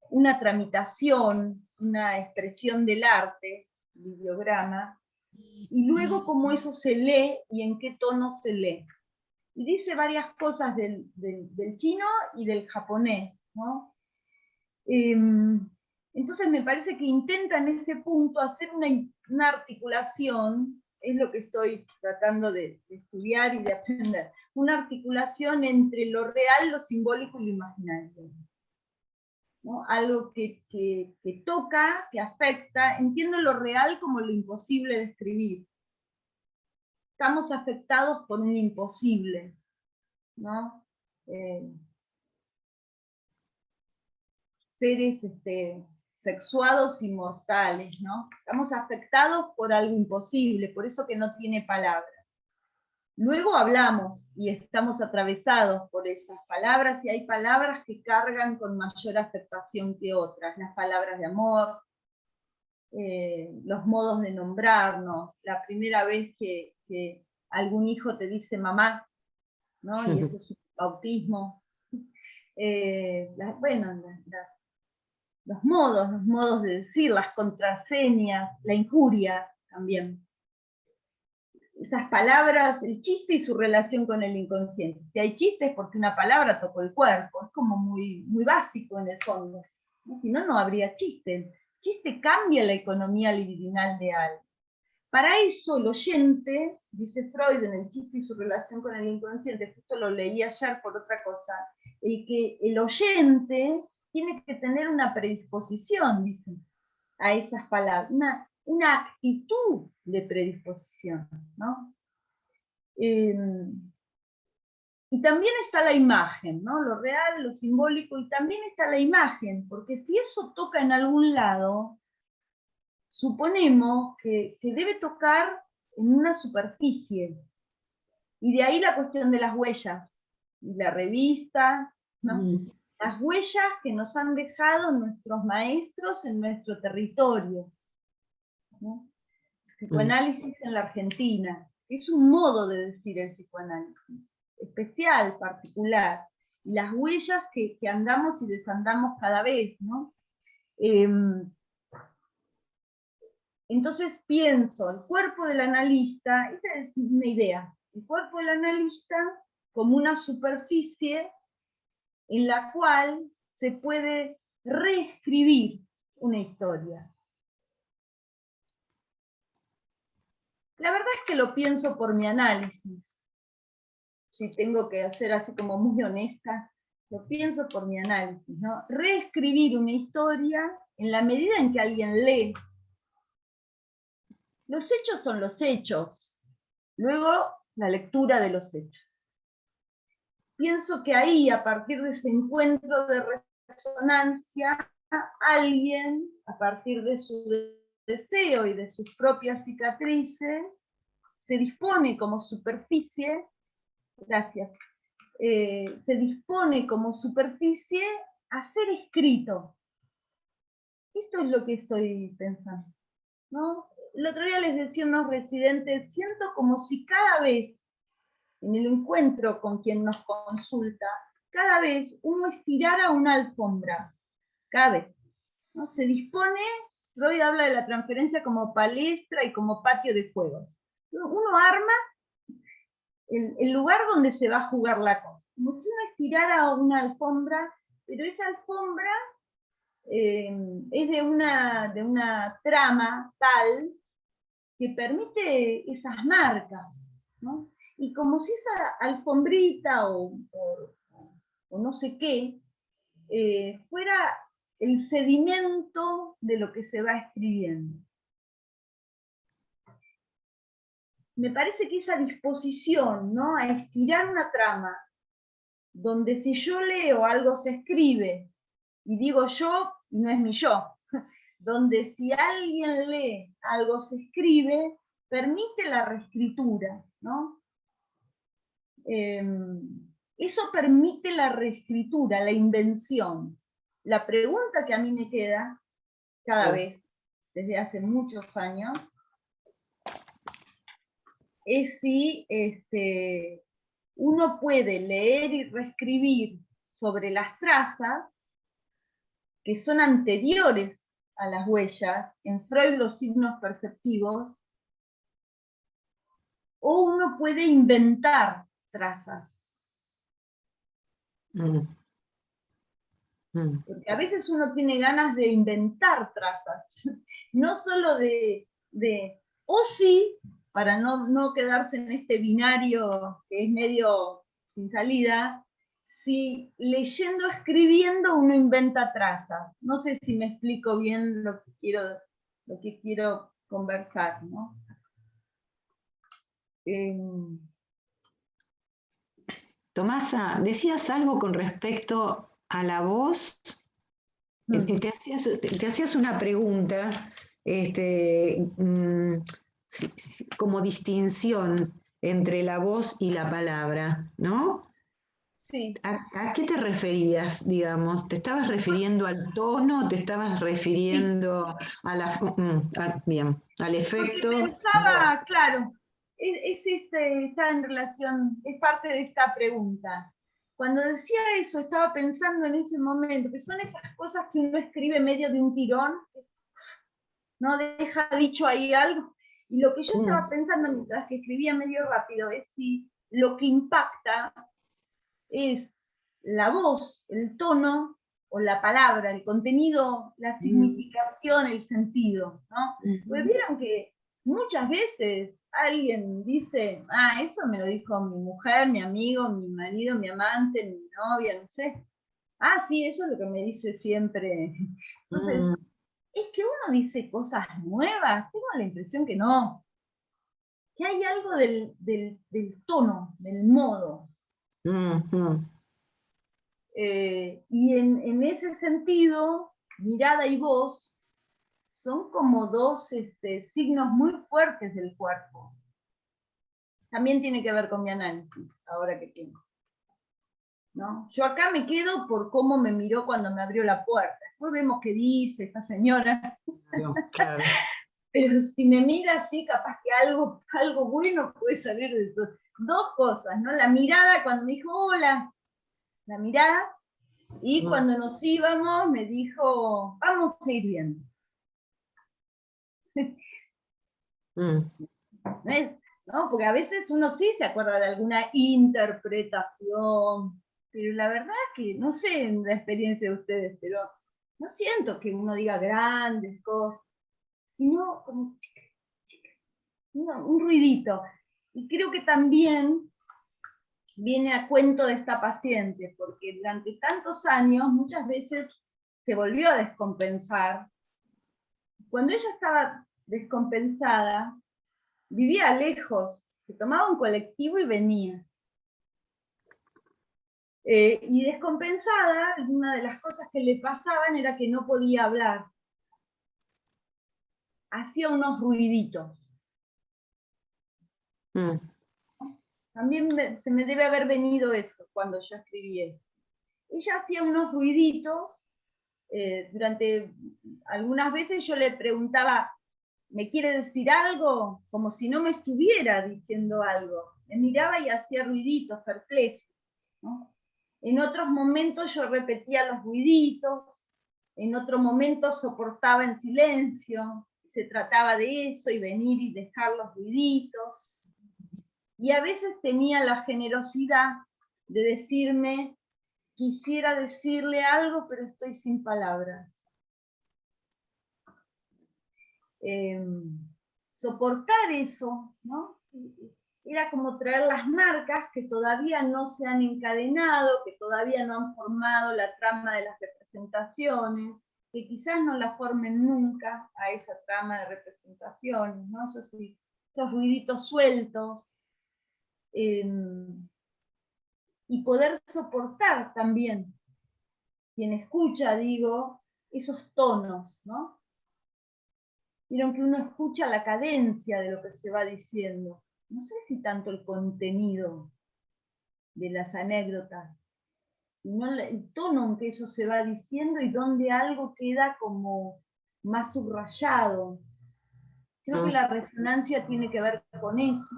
una tramitación, una expresión del arte, el ideograma, y luego cómo eso se lee y en qué tono se lee. Y dice varias cosas del chino y del japonés, ¿no? Entonces me parece que intenta en ese punto hacer una articulación, es lo que estoy tratando de estudiar y de aprender, una articulación entre lo real, lo simbólico y lo imaginario, ¿no? Algo que toca, que afecta. Entiendo lo real como lo imposible de escribir. Estamos afectados por un imposible, ¿no? Seres sexuados y mortales, ¿no? Estamos afectados por algo imposible, por eso que no tiene palabras. Luego hablamos y estamos atravesados por esas palabras, y hay palabras que cargan con mayor afectación que otras, las palabras de amor, los modos de nombrarnos, la primera vez que algún hijo te dice mamá, ¿no? Y eso es un bautismo. Los modos de decir, las contraseñas, la injuria también. Esas palabras, el chiste y su relación con el inconsciente. Si hay chistes es porque una palabra tocó el cuerpo, es como muy, muy básico en el fondo. ¿No? Si no, no habría chiste. El chiste cambia la economía libidinal de algo. Para eso el oyente, dice Freud en el chiste y su relación con el inconsciente, justo lo leí ayer por otra cosa, el oyente tiene que tener una predisposición, dicen, a esas palabras, una actitud de predisposición, ¿no? Y también está la imagen, ¿no? Lo real, lo simbólico, y también está la imagen, porque si eso toca en algún lado, suponemos que debe tocar en una superficie, y de ahí la cuestión de las huellas, y la revista, ¿no? Las huellas que nos han dejado nuestros maestros en nuestro territorio, ¿no? Psicoanálisis en la Argentina, es un modo de decir el psicoanálisis, especial, particular, y las huellas que andamos y desandamos cada vez, ¿no? Entonces pienso, el cuerpo del analista, esa es una idea, el cuerpo del analista como una superficie en la cual se puede reescribir una historia. La verdad es que lo pienso por mi análisis. Si tengo que ser así como muy honesta, lo pienso por mi análisis, ¿no? Reescribir una historia en la medida en que alguien lee. Los hechos son los hechos, luego la lectura de los hechos. Pienso que ahí, a partir de ese encuentro de resonancia, alguien, a partir de su deseo y de sus propias cicatrices, se dispone como superficie, gracias, se dispone como superficie a ser escrito. Esto es lo que estoy pensando, ¿no? El otro día les decía a unos residentes, siento como si cada vez, en el encuentro con quien nos consulta, cada vez uno estirara una alfombra, cada vez, ¿no? Se dispone, Freud habla de la transferencia como palestra y como patio de juegos. Uno arma el lugar donde se va a jugar la cosa, como si uno estirara una alfombra pero esa alfombra es de una trama tal que permite esas marcas, ¿no? Y como si esa alfombrita o no sé qué, fuera el sedimento de lo que se va escribiendo. Me parece que esa disposición, ¿no?, a estirar una trama, donde si yo leo algo se escribe, y digo yo, y no es mi yo, donde si alguien lee algo se escribe, permite la reescritura, ¿no? Eso permite la reescritura, la invención. La pregunta que a mí me queda cada vez, desde hace muchos años, es si uno puede leer y reescribir sobre las trazas que son anteriores a las huellas, en Freud los signos perceptivos, o uno puede inventar trazas. Porque a veces uno tiene ganas de inventar trazas, no solo o sí, para no quedarse en este binario que es medio sin salida, si leyendo, escribiendo uno inventa trazas. No sé si me explico bien lo que quiero conversar, ¿no? Tomasa, decías algo con respecto a la voz. Te hacías una pregunta como distinción entre la voz y la palabra, ¿no? Sí. ¿A qué te referías, digamos? ¿Te estabas refiriendo al tono? ¿Te estabas refiriendo al efecto? Porque pensaba, claro, está en relación, es parte de esta pregunta. Cuando decía eso, estaba pensando en ese momento, que son esas cosas que uno escribe medio de un tirón, no deja dicho ahí algo. Y lo que yo estaba pensando mientras que escribía medio rápido es si lo que impacta es la voz, el tono o la palabra, el contenido, la significación, el sentido, ¿no? Pues vieron que muchas veces alguien dice, eso me lo dijo mi mujer, mi amigo, mi marido, mi amante, mi novia, no sé. Sí, eso es lo que me dice siempre. Entonces, es que uno dice cosas nuevas, tengo la impresión que no. Que hay algo del tono, del modo. Y en ese sentido, mirada y voz son como dos signos muy fuertes del cuerpo. También tiene que ver con mi análisis, ahora que pienso, ¿no? Yo acá me quedo por cómo me miró cuando me abrió la puerta. Después vemos qué dice esta señora. Claro. Pero si me mira así, capaz que algo bueno puede salir de eso. Dos cosas, ¿no? La mirada cuando me dijo hola, la mirada, y cuando nos íbamos me dijo, vamos a ir viendo. ¿No? Porque a veces uno sí se acuerda de alguna interpretación, pero la verdad que, no sé en la experiencia de ustedes, pero no siento que uno diga grandes cosas, sino como un ruidito. Y creo que también viene a cuento de esta paciente, porque durante tantos años muchas veces se volvió a descompensar. Cuando ella estaba descompensada, vivía lejos, se tomaba un colectivo y venía. Y descompensada, una de las cosas que le pasaban era que no podía hablar. Hacía unos ruiditos. También se me debe haber venido eso cuando yo escribí eso. Ella hacía unos ruiditos, durante algunas veces yo le preguntaba, ¿me quiere decir algo? Como si no me estuviera diciendo algo. Me miraba y hacía ruiditos, perplejos, ¿no? En otros momentos yo repetía los ruiditos, en otro momento soportaba en silencio, se trataba de eso y venir y dejar los ruiditos. Y a veces tenía la generosidad de decirme, quisiera decirle algo, pero estoy sin palabras. Soportar eso, ¿no? Era como traer las marcas que todavía no se han encadenado, que todavía no han formado la trama de las representaciones, que quizás no la formen nunca a esa trama de representaciones, ¿no? Esos ruiditos sueltos. Y poder soportar también, quien escucha, digo, esos tonos, ¿no? Vieron que uno escucha la cadencia de lo que se va diciendo. No sé si tanto el contenido de las anécdotas, sino el tono en que eso se va diciendo y donde algo queda como más subrayado. Creo que la resonancia tiene que ver con eso.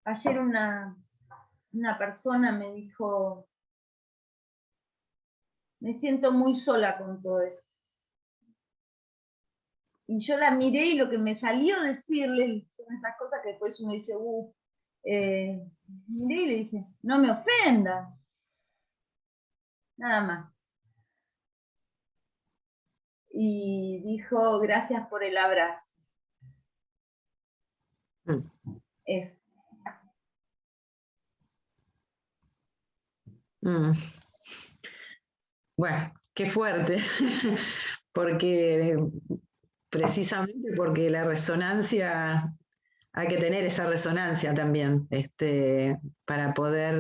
Ayer una persona me dijo, me siento muy sola con todo esto. Y yo la miré y lo que me salió decirle, son esas cosas que después uno dice, miré y le dije, no me ofendas. Nada más. Y dijo, gracias por el abrazo. Eso. Bueno, qué fuerte, porque precisamente porque la resonancia, hay que tener esa resonancia también, para poder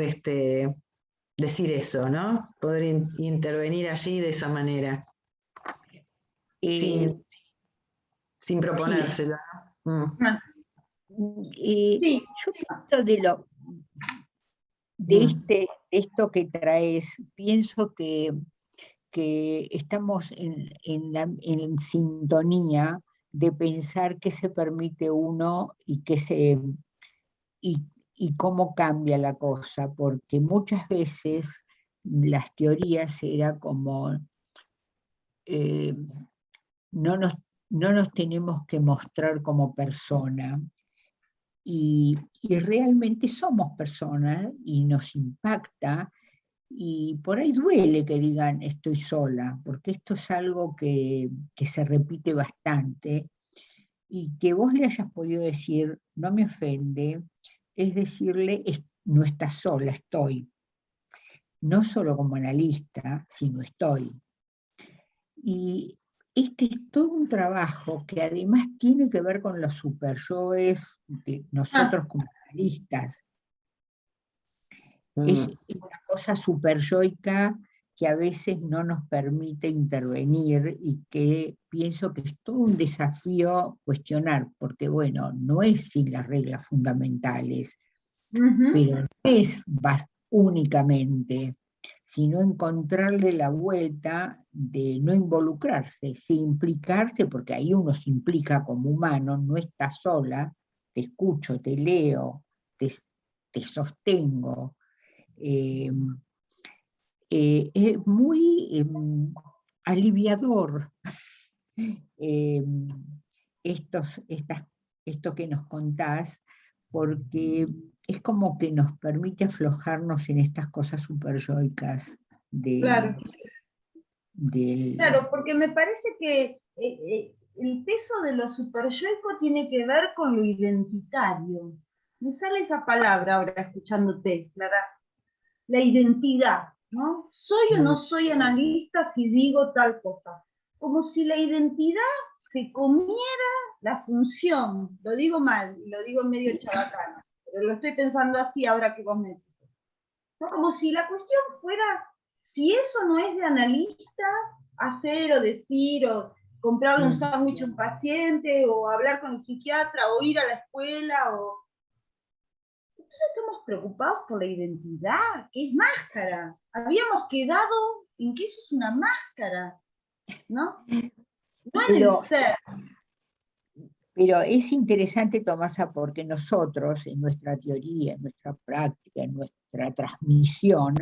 decir eso, ¿no? Poder intervenir allí de esa manera, sin proponérselo. Sí. Yo pienso esto que traes, pienso que estamos en sintonía de pensar qué se permite uno y y cómo cambia la cosa, porque muchas veces las teorías era como no nos tenemos que mostrar como persona, y realmente somos personas y nos impacta. Y por ahí duele que digan estoy sola, porque esto es algo que se repite bastante, y que vos le hayas podido decir, no me ofende, es decirle, no estás sola, estoy. No solo como analista, sino estoy. Y este es todo un trabajo que además tiene que ver con los superyoes de nosotros como analistas. Es una cosa superyoica que a veces no nos permite intervenir y que pienso que es todo un desafío cuestionar, porque bueno, no es sin las reglas fundamentales, pero no es únicamente, sino encontrarle la vuelta de no involucrarse, sí implicarse, porque ahí uno se implica como humano, no está sola, te escucho, te leo, te sostengo. Es muy aliviador esto que nos contás, porque es como que nos permite aflojarnos en estas cosas superyoicas Claro. del... Claro, porque me parece que el peso de lo superyoico tiene que ver con lo identitario. Me sale esa palabra ahora escuchándote, Clara. La identidad, ¿no? ¿Soy o no soy analista si digo tal cosa? Como si la identidad se comiera la función. Lo digo mal, lo digo medio chabacano, pero lo estoy pensando así ahora que vos me decís. ¿No? Como si la cuestión fuera, si eso no es de analista, hacer o decir o comprarle un sándwich a un paciente o hablar con el psiquiatra o ir a la escuela o... Entonces estamos preocupados por la identidad, que es máscara. Habíamos quedado en que eso es una máscara, ¿no? No en el ser. Pero es interesante, Tomasa, porque nosotros, en nuestra teoría, en nuestra práctica, en nuestra transmisión,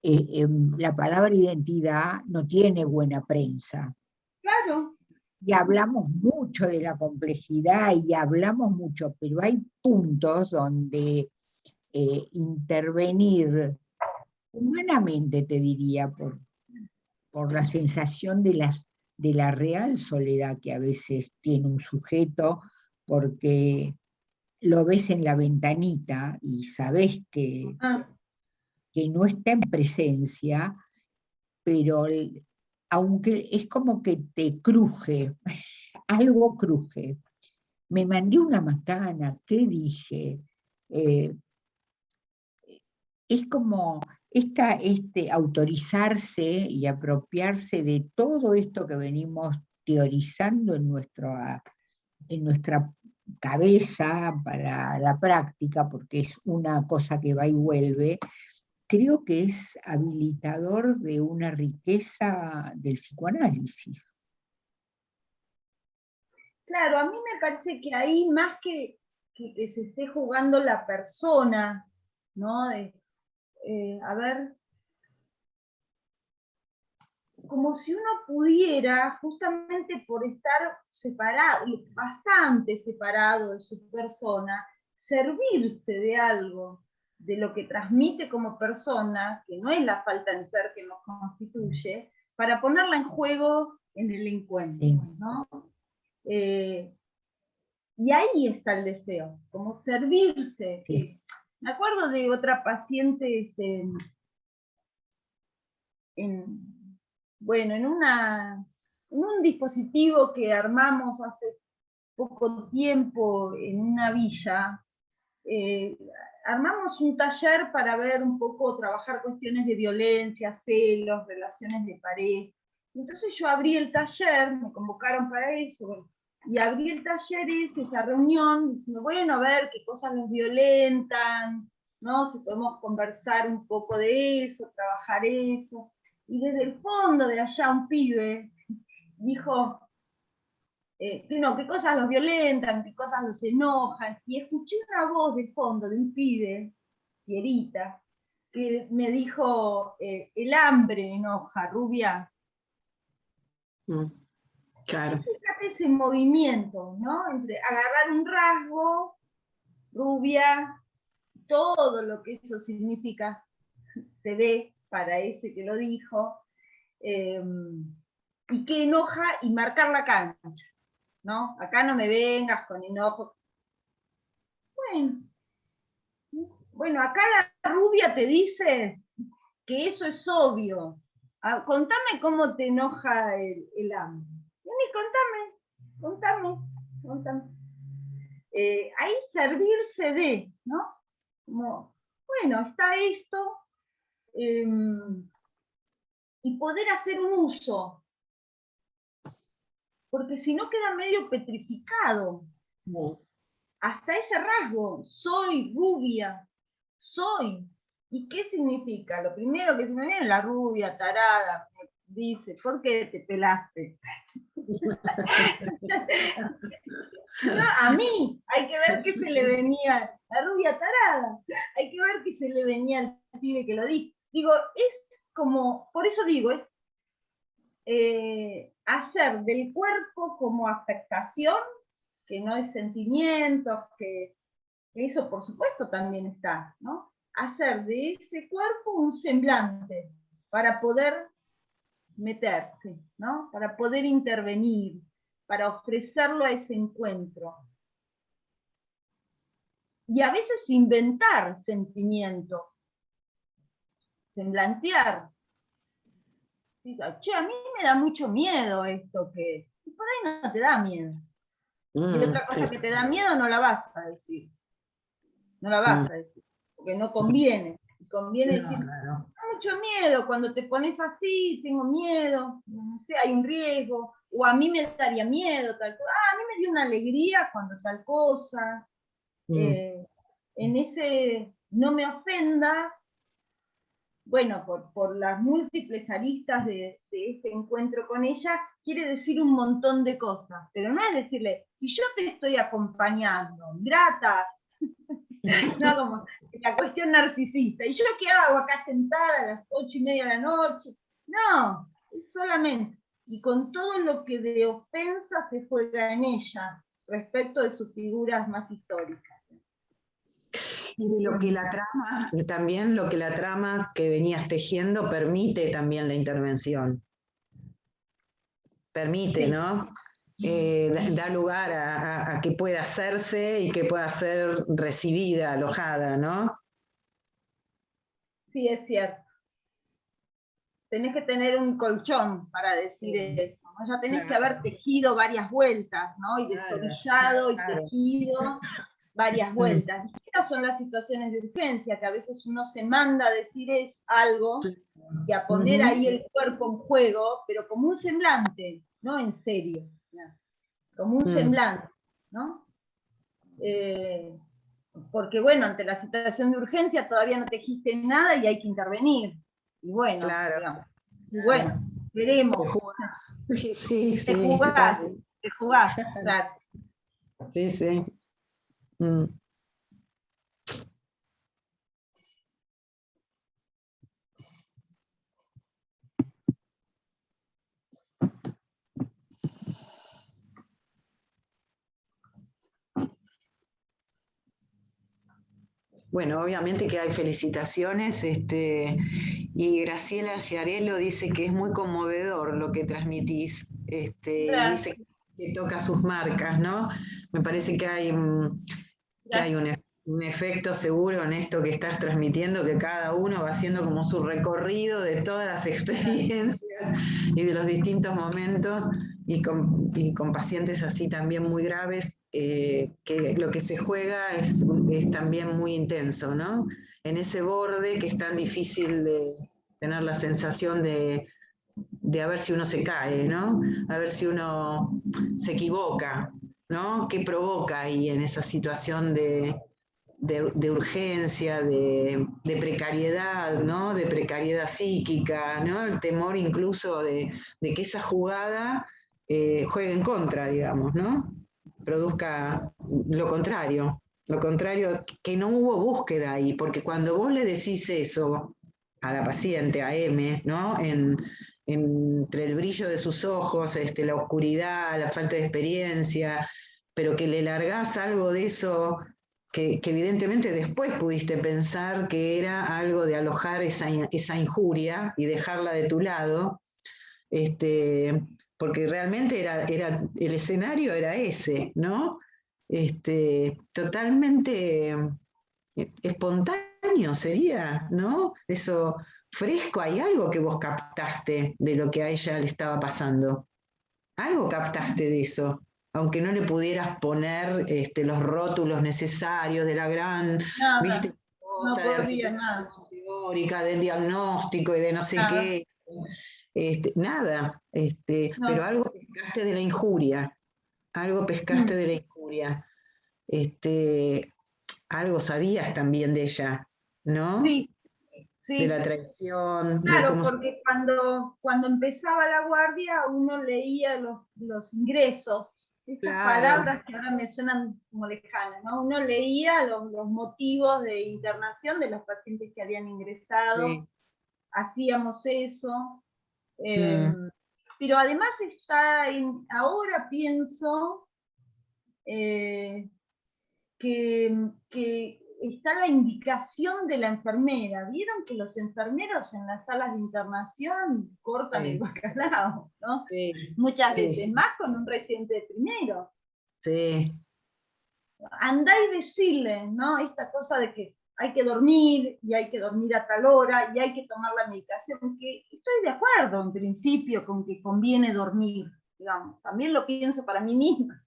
la palabra identidad no tiene buena prensa. Claro. y hablamos mucho de la complejidad y hablamos mucho, pero hay puntos donde intervenir humanamente, te diría, por la sensación de la real soledad que a veces tiene un sujeto, porque lo ves en la ventanita y sabes que no está en presencia, pero aunque es como que te cruje, algo cruje. Me mandé una macana, ¿qué dije? Es como autorizarse y apropiarse de todo esto que venimos teorizando en nuestra cabeza para la práctica, porque es una cosa que va y vuelve. Creo que es habilitador de una riqueza del psicoanálisis. Claro, a mí me parece que ahí más que se esté jugando la persona, ¿no? A ver, como si uno pudiera, justamente por estar separado, bastante separado de su persona, servirse de algo, de lo que transmite como persona, que no es la falta de ser que nos constituye, para ponerla en juego en el encuentro, ¿no? Y ahí está el deseo, como servirse. Sí. Me acuerdo de otra paciente en un dispositivo que armamos hace poco tiempo en una villa. Armamos un taller para ver un poco, trabajar cuestiones de violencia, celos, relaciones de pareja. Entonces yo abrí el taller, me convocaron para eso, bueno, y abrí el taller, esa reunión, diciendo, bueno, a ver qué cosas los violentan, ¿no? Si podemos conversar un poco de eso, trabajar eso. Y desde el fondo de allá un pibe dijo, qué cosas los violentan, qué cosas los enojan, y escuché una voz de fondo de un pibe, Pierita, que me dijo, el hambre enoja, rubia. Claro. Fíjate ese movimiento, ¿no? Entre agarrar un rasgo, rubia, todo lo que eso significa, se ve para ese que lo dijo, y que enoja y marcar la cancha, ¿no? Acá no me vengas con enojo. Bueno, acá la rubia te dice que eso es obvio. Contame cómo te enoja el hambre. Vení, contame. Ahí servirse de, ¿no? Como, bueno, está esto, y poder hacer un uso, porque si no queda medio petrificado. Hasta ese rasgo, soy rubia, soy. ¿Y qué significa? Lo primero que se me viene es la rubia, tarada, dice, ¿por qué te pelaste? No, a mí, hay que ver qué se le venía, la rubia tarada, hay que ver qué se le venía al pibe que lo dijo. Digo, es como, por eso digo, es hacer del cuerpo como afectación, que no es sentimientos, que eso por supuesto también está, ¿no? Hacer de ese cuerpo un semblante para poder meterse, ¿no? Para poder intervenir, para ofrecerlo a ese encuentro. Y a veces inventar sentimientos, semblantear. Che, a mí me da mucho miedo esto que... Y por ahí no te da miedo. Y otra cosa que te da miedo no la vas a decir. No la vas a decir, porque no conviene. Y conviene decir, da mucho miedo, cuando te pones así, tengo miedo, no sé, hay un riesgo, o a mí me daría miedo, tal cosa. A mí me dio una alegría cuando tal cosa. En ese no me ofendas, bueno, por las múltiples aristas de este encuentro con ella, quiere decir un montón de cosas, pero no es decirle, si yo te estoy acompañando, grata, no, como la cuestión narcisista, ¿y yo qué hago acá sentada a las 8:30 de la noche? No, es solamente, y con todo lo que de ofensa se juega en ella, respecto de sus figuras más históricas. Y de lo que la trama, también lo que la trama que venías tejiendo permite también la intervención. Permite, Sí. ¿no? Da lugar a que pueda hacerse y que pueda ser recibida, alojada, ¿no? Sí, es cierto. Tenés que tener un colchón para decir eso, ¿no? Ya tenés que haber tejido varias vueltas, ¿no? Y desovillado y tejido varias vueltas. Estas son las situaciones de urgencia, que a veces uno se manda a decir algo y a poner ahí el cuerpo en juego, pero como un semblante, no en serio, ¿no? Como un semblante, ¿no? Porque bueno, ante la situación de urgencia todavía no tejiste nada y hay que intervenir. Y bueno, Claro. digamos, y bueno, veremos. Te jugás. Sí, Te jugás, claro. Sí, sí. Bueno, obviamente que hay felicitaciones, y Graciela Giarello dice que es muy conmovedor lo que transmitís, y dice que toca sus marcas, ¿no? Me parece que hay un efecto seguro en esto que estás transmitiendo, que cada uno va haciendo como su recorrido de todas las experiencias y de los distintos momentos, y con pacientes así también muy graves, que lo que se juega es también muy intenso, ¿no? En ese borde que es tan difícil de tener la sensación de a ver si uno se cae, ¿no? A ver si uno se equivoca, ¿no? ¿Qué provoca ahí en esa situación de urgencia, de precariedad, ¿no? De precariedad psíquica, ¿no? El temor incluso de que esa jugada juegue en contra, digamos, ¿no? Produzca lo contrario, que no hubo búsqueda ahí, porque cuando vos le decís eso a la paciente, a M, ¿no? Entre el brillo de sus ojos, la oscuridad, la falta de experiencia, pero que le largás algo de eso que evidentemente después pudiste pensar que era algo de alojar esa injuria y dejarla de tu lado, porque realmente el escenario era ese, ¿no? Totalmente espontáneo sería, ¿no? Eso fresco, hay algo que vos captaste de lo que a ella le estaba pasando. Algo captaste de eso, aunque no le pudieras poner los rótulos necesarios de la gran, Nada, ¿viste? Cosa no de podría nada. articulación teórica, del diagnóstico y de no sé qué. Nada, pero algo pescaste de la injuria, algo pescaste de la injuria. Algo sabías también de ella, ¿no? Sí, De la sí. traición, de Claro, cómo porque cuando empezaba la guardia uno leía los ingresos, estas palabras que ahora me suenan como lejanas, ¿no? Uno leía los motivos de internación de los pacientes que habían ingresado, sí. hacíamos eso, pero además ahora pienso que está la indicación de la enfermera. ¿Vieron que los enfermeros en las salas de internación cortan el bacalao, ¿no? Sí. Muchas Sí, veces, sí. más con un residente de primero. Sí. Andá y decirle, ¿no? Esta cosa de que hay que dormir, y hay que dormir a tal hora, y hay que tomar la medicación, que estoy de acuerdo en principio con que conviene dormir, digamos, también lo pienso para mí misma.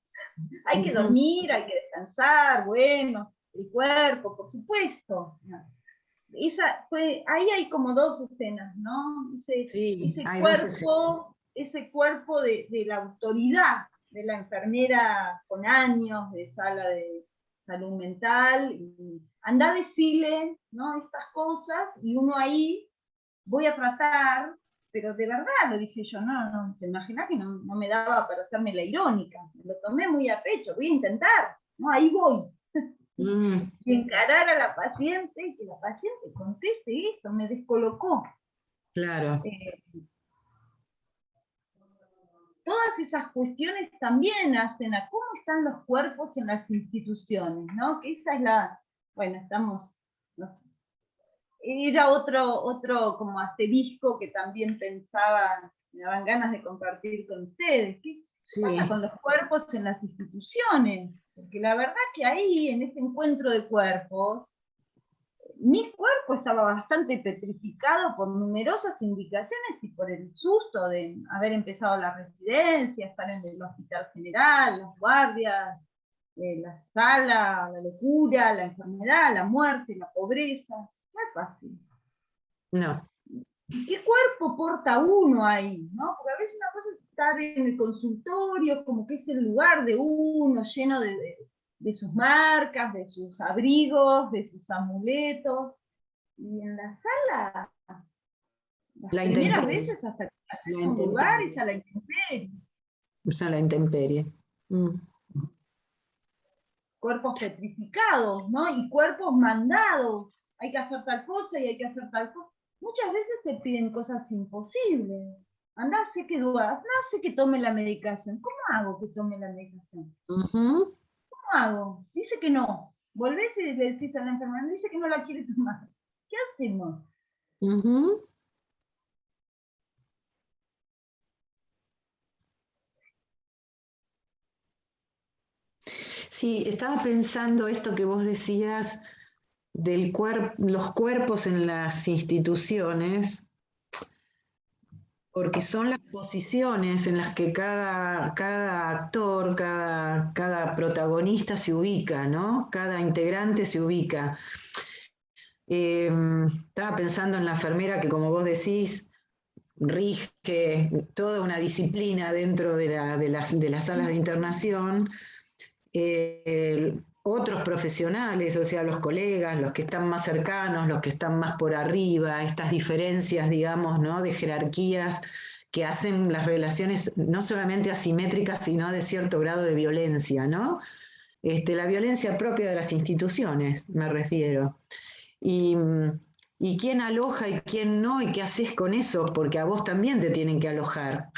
Hay que dormir, hay que descansar, bueno, el cuerpo, por supuesto. Ahí hay como dos escenas, ¿no? Ese hay cuerpo de la autoridad de la enfermera con años de sala de salud mental, y anda a decirle, ¿no? Estas cosas, y uno ahí, voy a tratar, pero de verdad lo dije yo, no, te imaginas que no me daba para hacerme la irónica, me lo tomé muy a pecho, voy a intentar, ¿no? Ahí voy. Y encarar a la paciente y que la paciente conteste esto, me descolocó. Claro. todas esas cuestiones también hacen a cómo están los cuerpos en las instituciones, ¿no? Que esa es la, bueno, estamos, no, era otro como asterisco que también pensaba, me daban ganas de compartir con ustedes. ¿Qué pasa con los cuerpos en las instituciones? Porque la verdad que ahí, en ese encuentro de cuerpos, mi cuerpo estaba bastante petrificado por numerosas indicaciones y por el susto de haber empezado la residencia, estar en el hospital general, las guardias, la sala, la locura, la enfermedad, la muerte, la pobreza. No es fácil. No. ¿Qué cuerpo porta uno ahí? ¿No? Porque a veces una cosa es estar en el consultorio, como que es el lugar de uno, lleno de sus marcas, de sus abrigos, de sus amuletos. Y en la sala, las primeras veces hasta que haces un lugar es a la intemperie. O sea, la intemperie. Cuerpos petrificados, ¿no? Y cuerpos mandados. Hay que hacer tal cosa y hay que hacer tal cosa. Muchas veces te piden cosas imposibles. Andá, sé que dudas, no sé que tome la medicación. ¿Cómo hago que tome la medicación? ¿Cómo hago? Dice que no. Volvés y le decís a la enfermera, dice que no la quiere tomar. ¿Qué hacemos? Sí, estaba pensando esto que vos decías los cuerpos en las instituciones, porque son las posiciones en las que cada actor, cada protagonista se ubica, ¿no? Cada integrante se ubica. Estaba pensando en la enfermera que, como vos decís, rige toda una disciplina dentro de las salas de internación. Otros profesionales, o sea, los colegas, los que están más cercanos, los que están más por arriba, estas diferencias, digamos, ¿no? De jerarquías que hacen las relaciones no solamente asimétricas, sino de cierto grado de violencia, ¿no? La violencia propia de las instituciones, me refiero. Y quién aloja y quién no, y qué haces con eso, porque a vos también te tienen que alojar,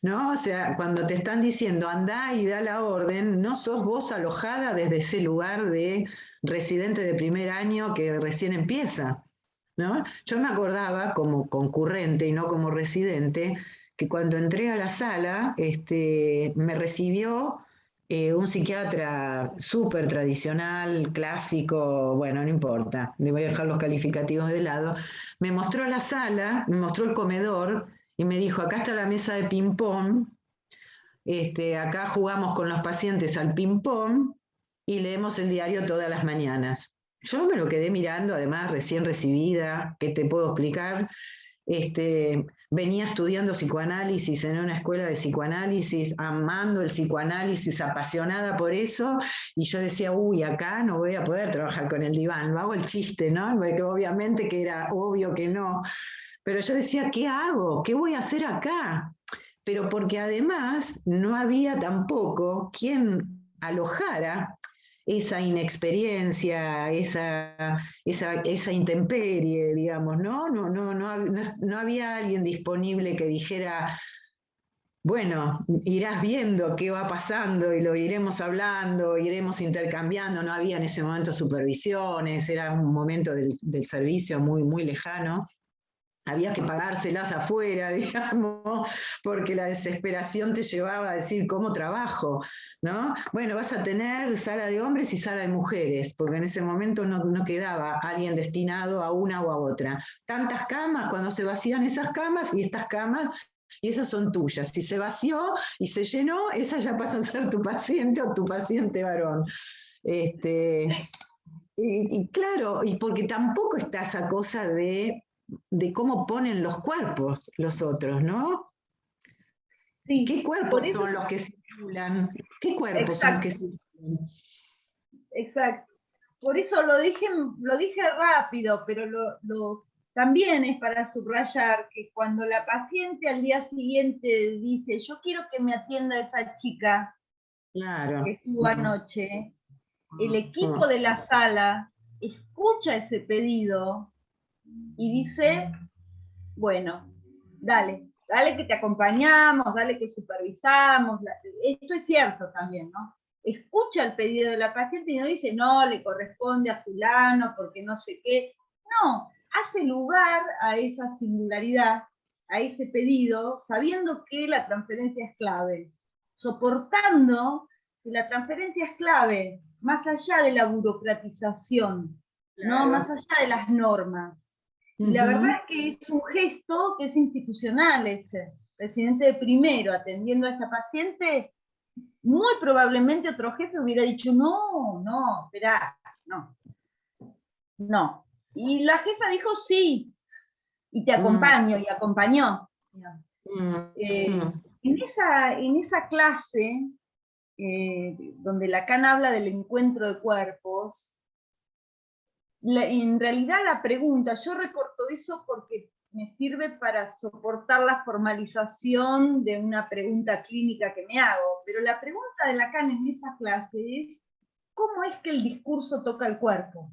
¿no? O sea, cuando te están diciendo andá y da la orden, no sos vos alojada desde ese lugar de residente de primer año que recién empieza, ¿no? Yo me acordaba como concurrente y no como residente, que cuando entré a la sala, me recibió un psiquiatra súper tradicional, clásico, bueno, no importa, le voy a dejar los calificativos de lado. Me mostró la sala, me mostró el comedor y me dijo, acá está la mesa de ping-pong, acá jugamos con los pacientes al ping-pong y leemos el diario todas las mañanas. Yo me lo quedé mirando, además recién recibida, ¿qué te puedo explicar? Venía estudiando psicoanálisis en una escuela de psicoanálisis, amando el psicoanálisis, apasionada por eso, y yo decía, uy, acá no voy a poder trabajar con el diván, lo hago el chiste, ¿no? Porque obviamente que era obvio que no, pero yo decía, ¿qué hago? ¿Qué voy a hacer acá? Pero porque además no había tampoco quien alojara esa inexperiencia, esa intemperie, digamos, ¿no? No había alguien disponible que dijera, bueno, irás viendo qué va pasando y lo iremos hablando, iremos intercambiando. No había en ese momento supervisiones, era un momento del servicio muy, muy lejano. Había que pagárselas afuera, digamos, porque la desesperación te llevaba a decir, ¿cómo trabajo? ¿No? Bueno, vas a tener sala de hombres y sala de mujeres, porque en ese momento no quedaba alguien destinado a una o a otra. Tantas camas, cuando se vacían esas camas, y estas camas, y esas son tuyas. Si se vació y se llenó, esas ya pasan a ser tu paciente o tu paciente varón. Y claro, y porque tampoco está esa cosa de cómo ponen los cuerpos los otros, ¿no? Sí, ¿Qué cuerpos son los que circulan? ¿Qué cuerpos son los que circulan? Exacto. Por eso lo dije rápido, pero también es para subrayar que cuando la paciente al día siguiente dice, yo quiero que me atienda esa chica que estuvo anoche, el equipo de la sala escucha ese pedido y dice, bueno, dale, dale que te acompañamos, dale que supervisamos, esto es cierto también, ¿no? Escucha el pedido de la paciente y no dice, no, le corresponde a fulano, porque no sé qué. No, hace lugar a esa singularidad, a ese pedido, sabiendo que la transferencia es clave, soportando que la transferencia es clave, más allá de la burocratización, ¿no? Claro. Más allá de las normas. Y la verdad es que es un gesto que es institucional ese. Presidente de primero atendiendo a esta paciente, muy probablemente otro jefe hubiera dicho, no, no, esperá, no, no. Y la jefa dijo sí, y te acompaño, y acompañó. En esa clase, donde Lacan habla del encuentro de cuerpos, en realidad la pregunta, yo recorto eso porque me sirve para soportar la formalización de una pregunta clínica que me hago, pero la pregunta de Lacan en esa clase es, ¿cómo es que el discurso toca el cuerpo?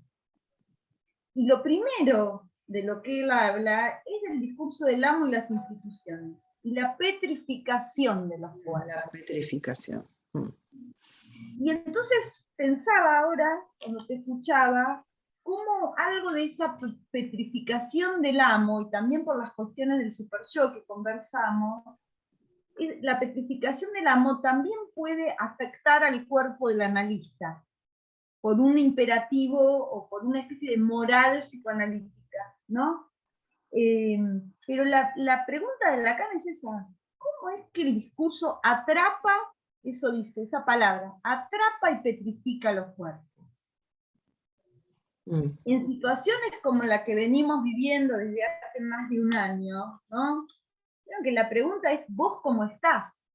Y lo primero de lo que él habla es el discurso del amo y las instituciones, y la petrificación de los cuerpos. La petrificación. Y entonces pensaba ahora, cuando te escuchaba, cómo algo de esa petrificación del amo, y también por las cuestiones del super-yo que conversamos, la petrificación del amo también puede afectar al cuerpo del analista, por un imperativo o por una especie de moral psicoanalítica, ¿no? Pero la pregunta de Lacan es esa, ¿cómo es que el discurso atrapa, eso dice, esa palabra, atrapa y petrifica los cuerpos? En situaciones como la que venimos viviendo desde hace más de un año, ¿no? Creo que la pregunta es, ¿vos cómo estás?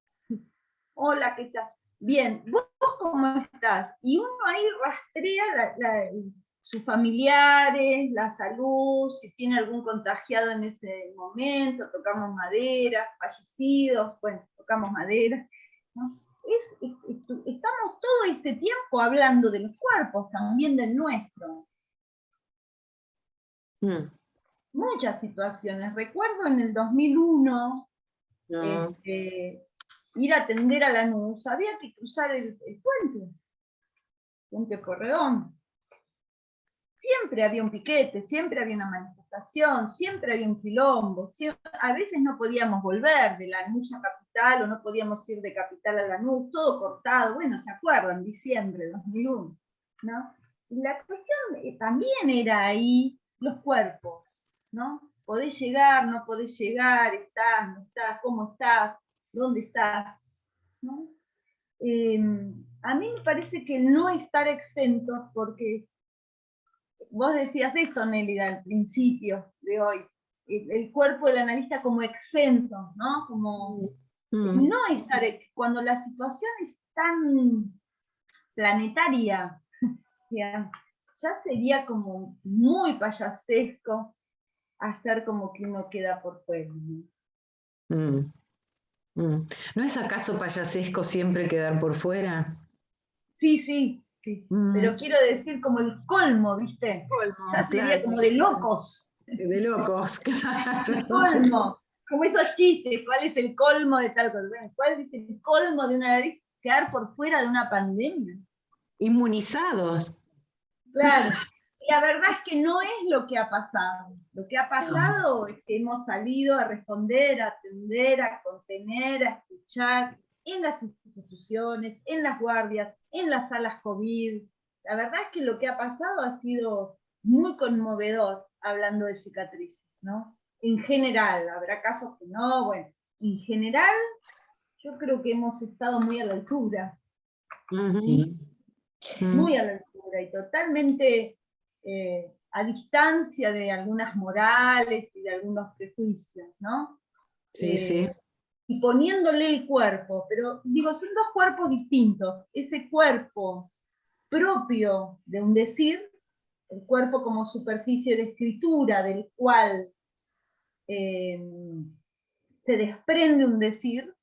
Hola, ¿qué tal? Bien, ¿vos cómo estás? Y uno ahí rastrea sus familiares, la salud, si tiene algún contagiado en ese momento, tocamos madera, fallecidos, bueno, tocamos madera, ¿no? Estamos todo este tiempo hablando de los cuerpos, también del nuestro. Muchas situaciones. Recuerdo en el 2001, ir a atender a Lanús, había que cruzar el puente Porredón. Siempre había un piquete, siempre había una manifestación, siempre había un quilombo, a veces no podíamos volver de Lanús a Capital, o no podíamos ir de Capital a Lanús, todo cortado, bueno, ¿se acuerdan? Diciembre de 2001, ¿no? Y la cuestión también era ahí los cuerpos, ¿no? Podés llegar, no podés llegar, estás, no estás, cómo estás, dónde estás, ¿no? A mí me parece que no estar exentos, porque vos decías esto, Nélida, al principio de hoy, el cuerpo del analista como exento, ¿no? Como no estar, cuando la situación es tan planetaria, ya sería como muy payasesco hacer como que uno queda por fuera, ¿no? ¿No es acaso payasesco siempre quedar por fuera? Sí, sí, sí. Pero quiero decir como el colmo, ¿viste? Ya sería claro, como de locos. De locos, claro. El colmo. Como esos chistes, ¿cuál es el colmo de tal cosa? Bueno, ¿cuál es el colmo de una nariz? Quedar por fuera de una pandemia. Inmunizados. Claro. Y la verdad es que no es lo que ha pasado. Lo que ha pasado es que hemos salido a responder, a atender, a contener, a escuchar en las instituciones, en las guardias, en las salas COVID. La verdad es que lo que ha pasado ha sido muy conmovedor, hablando de cicatrices, ¿no? En general, habrá casos que no, bueno, en general yo creo que hemos estado muy a la altura. Sí. Muy a la altura y totalmente a distancia de algunas morales y de algunos prejuicios, ¿no? Sí, sí. Y poniéndole el cuerpo, pero digo, son dos cuerpos distintos. Ese cuerpo propio de un decir, el cuerpo como superficie de escritura del cual se desprende un decir,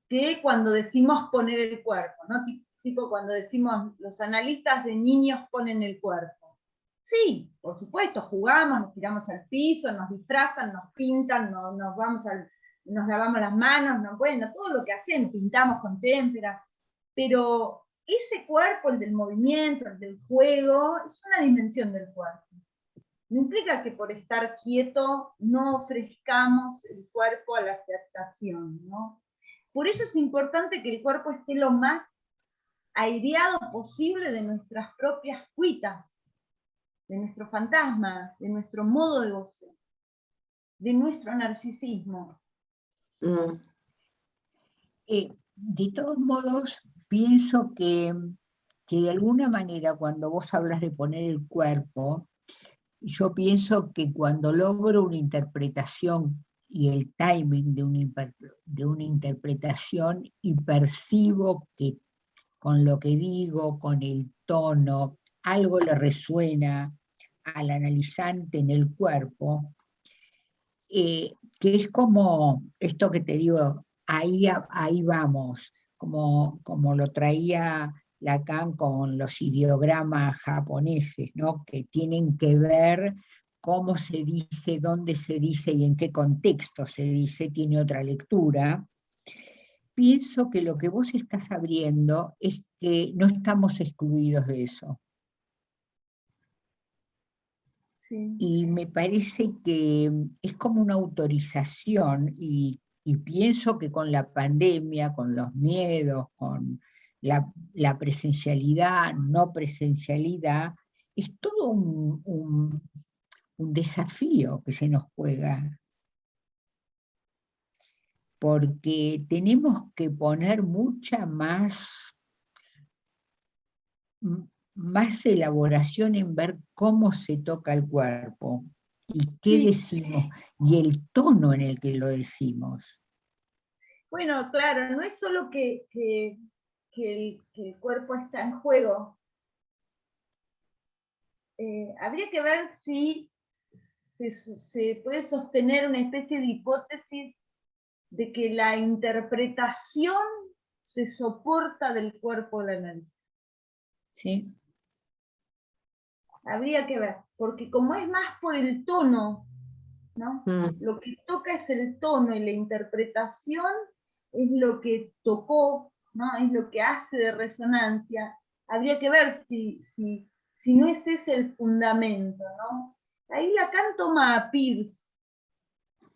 que cuando decimos poner el cuerpo, ¿no? Tipo cuando decimos los analistas de niños ponen el cuerpo. Sí, por supuesto, jugamos, nos tiramos al piso, nos disfrazan, nos pintan, nos lavamos las manos, bueno, todo lo que hacemos, pintamos con témpera, pero ese cuerpo, el del movimiento, el del juego, es una dimensión del cuerpo. No implica que por estar quieto no ofrezcamos el cuerpo a la aceptación, ¿no? Por eso es importante que el cuerpo esté lo más aireado posible de nuestras propias cuitas, de nuestro fantasma, de nuestro modo de goce, de nuestro narcisismo. De todos modos, pienso que de alguna manera cuando vos hablas de poner el cuerpo, yo pienso que cuando logro una interpretación y el timing de una interpretación y percibo que con lo que digo, con el tono, algo le resuena al analizante en el cuerpo, que es como esto que te digo, ahí vamos, como lo traía Lacan con los ideogramas japoneses, ¿no? Que tienen que ver cómo se dice, dónde se dice y en qué contexto se dice, tiene otra lectura. Pienso que lo que vos estás abriendo es que no estamos excluidos de eso. Sí. Y me parece que es como una autorización y pienso que con la pandemia, con los miedos, con la presencialidad, no presencialidad, es todo un desafío que se nos juega, porque tenemos que poner mucha más elaboración en ver cómo se toca el cuerpo y qué Sí. decimos y el tono en el que lo decimos. Bueno, claro, no es solo que el cuerpo está en juego. Habría que ver si se puede sostener una especie de hipótesis de que la interpretación se soporta del cuerpo de la nariz. ¿Sí? Habría que ver, porque como es más por el tono, ¿no? Lo que toca es el tono y la interpretación es lo que tocó, ¿no? Es lo que hace de resonancia. Habría que ver si no es ese el fundamento, ¿no? Ahí Lacan toma a Peirce,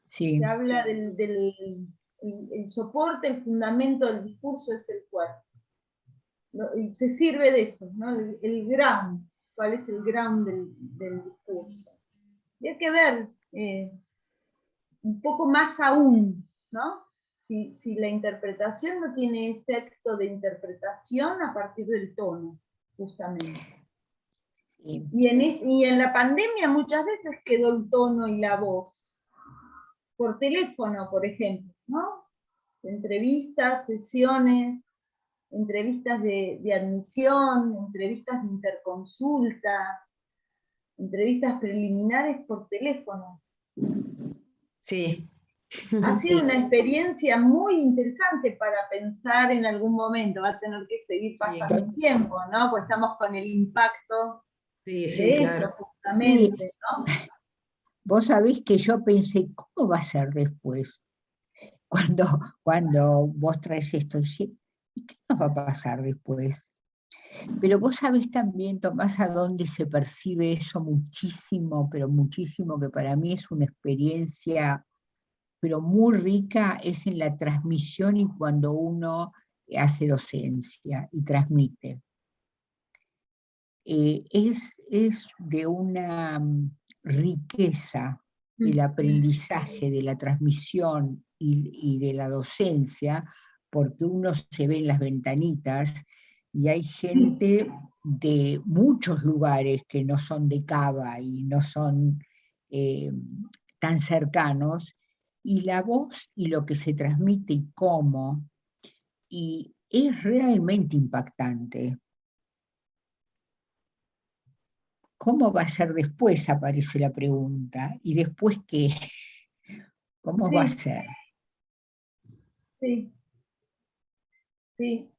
Sí. que habla el soporte, el fundamento del discurso es el cuerpo. Y se sirve de eso, ¿no? El ground, cuál es el ground del discurso. Y hay que ver un poco más aún, ¿no? Si la interpretación no tiene efecto de interpretación a partir del tono, justamente. Sí. Y en la pandemia muchas veces quedó el tono y la voz, por teléfono, por ejemplo, ¿no? Entrevistas, sesiones, entrevistas de admisión, entrevistas de interconsulta, entrevistas preliminares por teléfono. Sí. Ha sido una experiencia muy interesante para pensar en algún momento. Va a tener que seguir pasando el tiempo, ¿no? Pues estamos con el impacto Sí, de claro. eso, justamente, ¿no? Vos sabés que yo pensé, ¿cómo va a ser después? Cuando vos traes esto, ¿y qué nos va a pasar después? Pero vos sabés también, Tomás, a dónde se percibe eso muchísimo, pero muchísimo, que para mí es una experiencia, pero muy rica, es en la transmisión y cuando uno hace docencia y transmite. Es de una riqueza el aprendizaje de la transmisión y de la docencia, porque uno se ve en las ventanitas y hay gente de muchos lugares que no son de Cava y no son tan cercanos, y la voz y lo que se transmite y cómo, y es realmente impactante. ¿Cómo va a ser después? Aparece la pregunta. ¿Y después qué? ¿Cómo va a ser? Sí. Sí.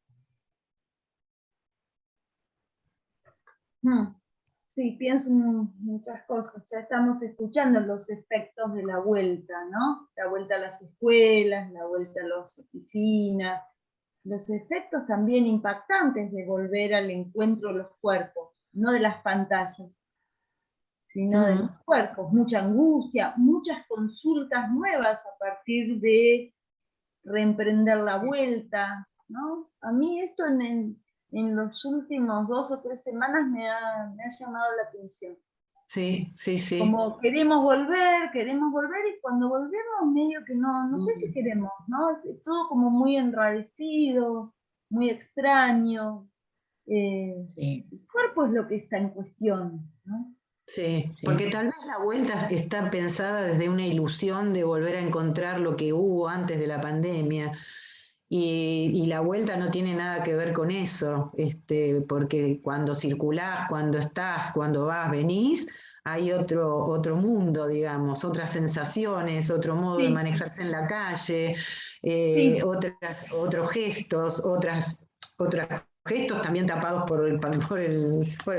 Sí, pienso en muchas cosas. Ya estamos escuchando los efectos de la vuelta, ¿no? La vuelta a las escuelas, la vuelta a las oficinas, los efectos también impactantes de volver al encuentro de los cuerpos, no de las pantallas, sino de los cuerpos. Mucha angustia, muchas consultas nuevas a partir de reemprender la vuelta, ¿no? A mí esto en los últimos 2 o 3 semanas me ha llamado la atención. Sí, sí, sí. Como queremos volver, y cuando volvemos medio que no sé si queremos, ¿no? Es todo como muy enrarecido, muy extraño. Sí. El cuerpo es lo que está en cuestión, ¿no? Sí, Sí. porque tal vez la vuelta está pensada desde una ilusión de volver a encontrar lo que hubo antes de la pandemia. Y la vuelta no tiene nada que ver con eso, porque cuando circulás, cuando estás, cuando vas, venís, hay otro mundo, digamos, otras sensaciones, otro modo de Sí. manejarse en la calle, Sí. otros gestos, otros gestos también tapados por el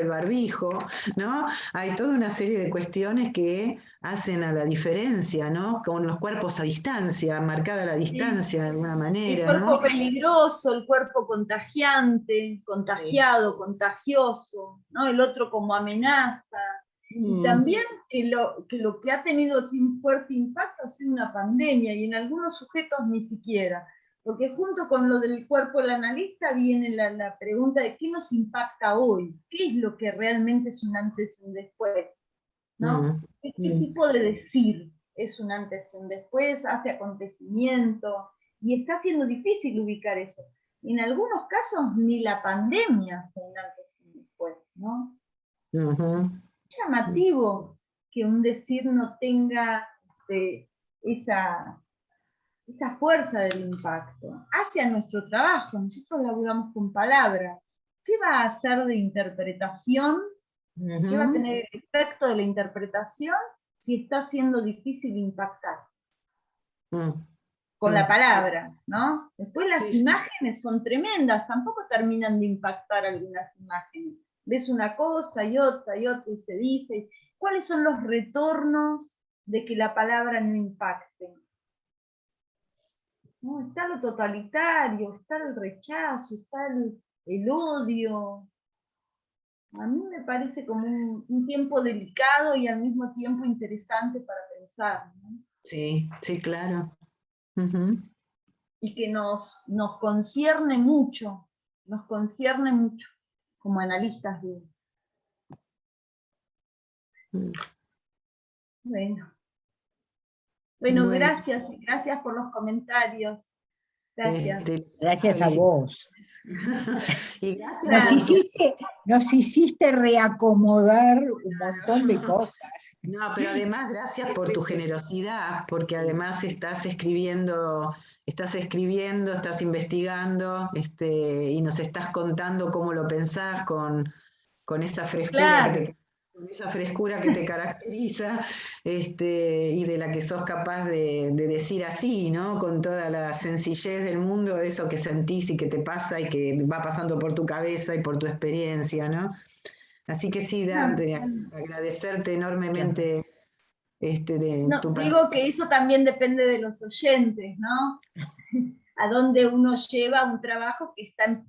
barbijo, ¿no? Hay toda una serie de cuestiones que hacen a la diferencia, ¿no? Con los cuerpos a distancia, marcada la distancia de alguna El manera, cuerpo ¿no? peligroso, el cuerpo contagiante, contagiado, contagioso, ¿no? El otro como amenaza. Y también que lo que ha tenido un fuerte impacto ha sido una pandemia, y en algunos sujetos ni siquiera. Porque junto con lo del cuerpo del analista viene la pregunta de qué nos impacta hoy, qué es lo que realmente es un antes y un después, ¿no? ¿Qué tipo de decir es un antes y un después, hace acontecimiento? Y está siendo difícil ubicar eso. En algunos casos ni la pandemia fue un antes y un después, ¿no? Es llamativo que un decir no tenga esa fuerza del impacto hacia nuestro trabajo. Nosotros laburamos con palabras. ¿Qué va a hacer de interpretación? ¿Qué va a tener el efecto de la interpretación si está siendo difícil impactar? Con la palabra, ¿no? Después las imágenes son tremendas, tampoco terminan de impactar algunas imágenes. Ves una cosa y otra y se dice. ¿Cuáles son los retornos de que la palabra no impacte? ¿No? Está lo totalitario, está el rechazo, está el odio. A mí me parece como un tiempo delicado y al mismo tiempo interesante para pensar, ¿no? Sí, sí, claro. Y que nos concierne mucho como analistas de... Bueno, gracias por los comentarios. Gracias. Gracias a vos. Y gracias nos hiciste reacomodar un montón de cosas. No, pero además gracias por tu generosidad, porque además estás escribiendo, estás investigando, y nos estás contando cómo lo pensás con esa frescura que te caracteriza, y de la que sos capaz de decir así, ¿no? Con toda la sencillez del mundo, eso que sentís y que te pasa y que va pasando por tu cabeza y por tu experiencia, ¿no? Así que sí, agradecerte enormemente de tu digo que eso también depende de los oyentes, ¿no? A dónde uno lleva un trabajo que está en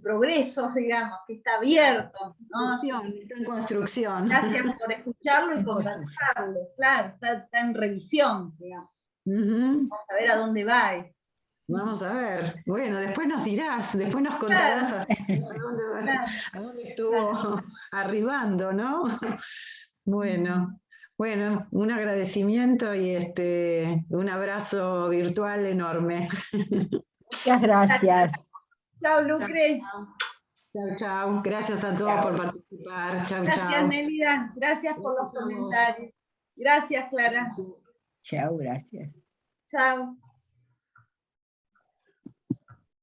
progreso, digamos, que está abierto, ¿no? Está en construcción. Gracias por escucharlo y conversarlo, claro, está en revisión, digamos. Vamos a ver a dónde va esto. Vamos a ver. Bueno, después nos dirás, después nos contarás a dónde estuvo arribando, ¿no? Bueno, un agradecimiento y un abrazo virtual enorme. Muchas gracias. Chao, Lucre. Chao, chao. Gracias a todos por participar. Chao, gracias, chao. Nelida. Gracias por los comentarios. Gracias, Clara. Chao, gracias. Chao.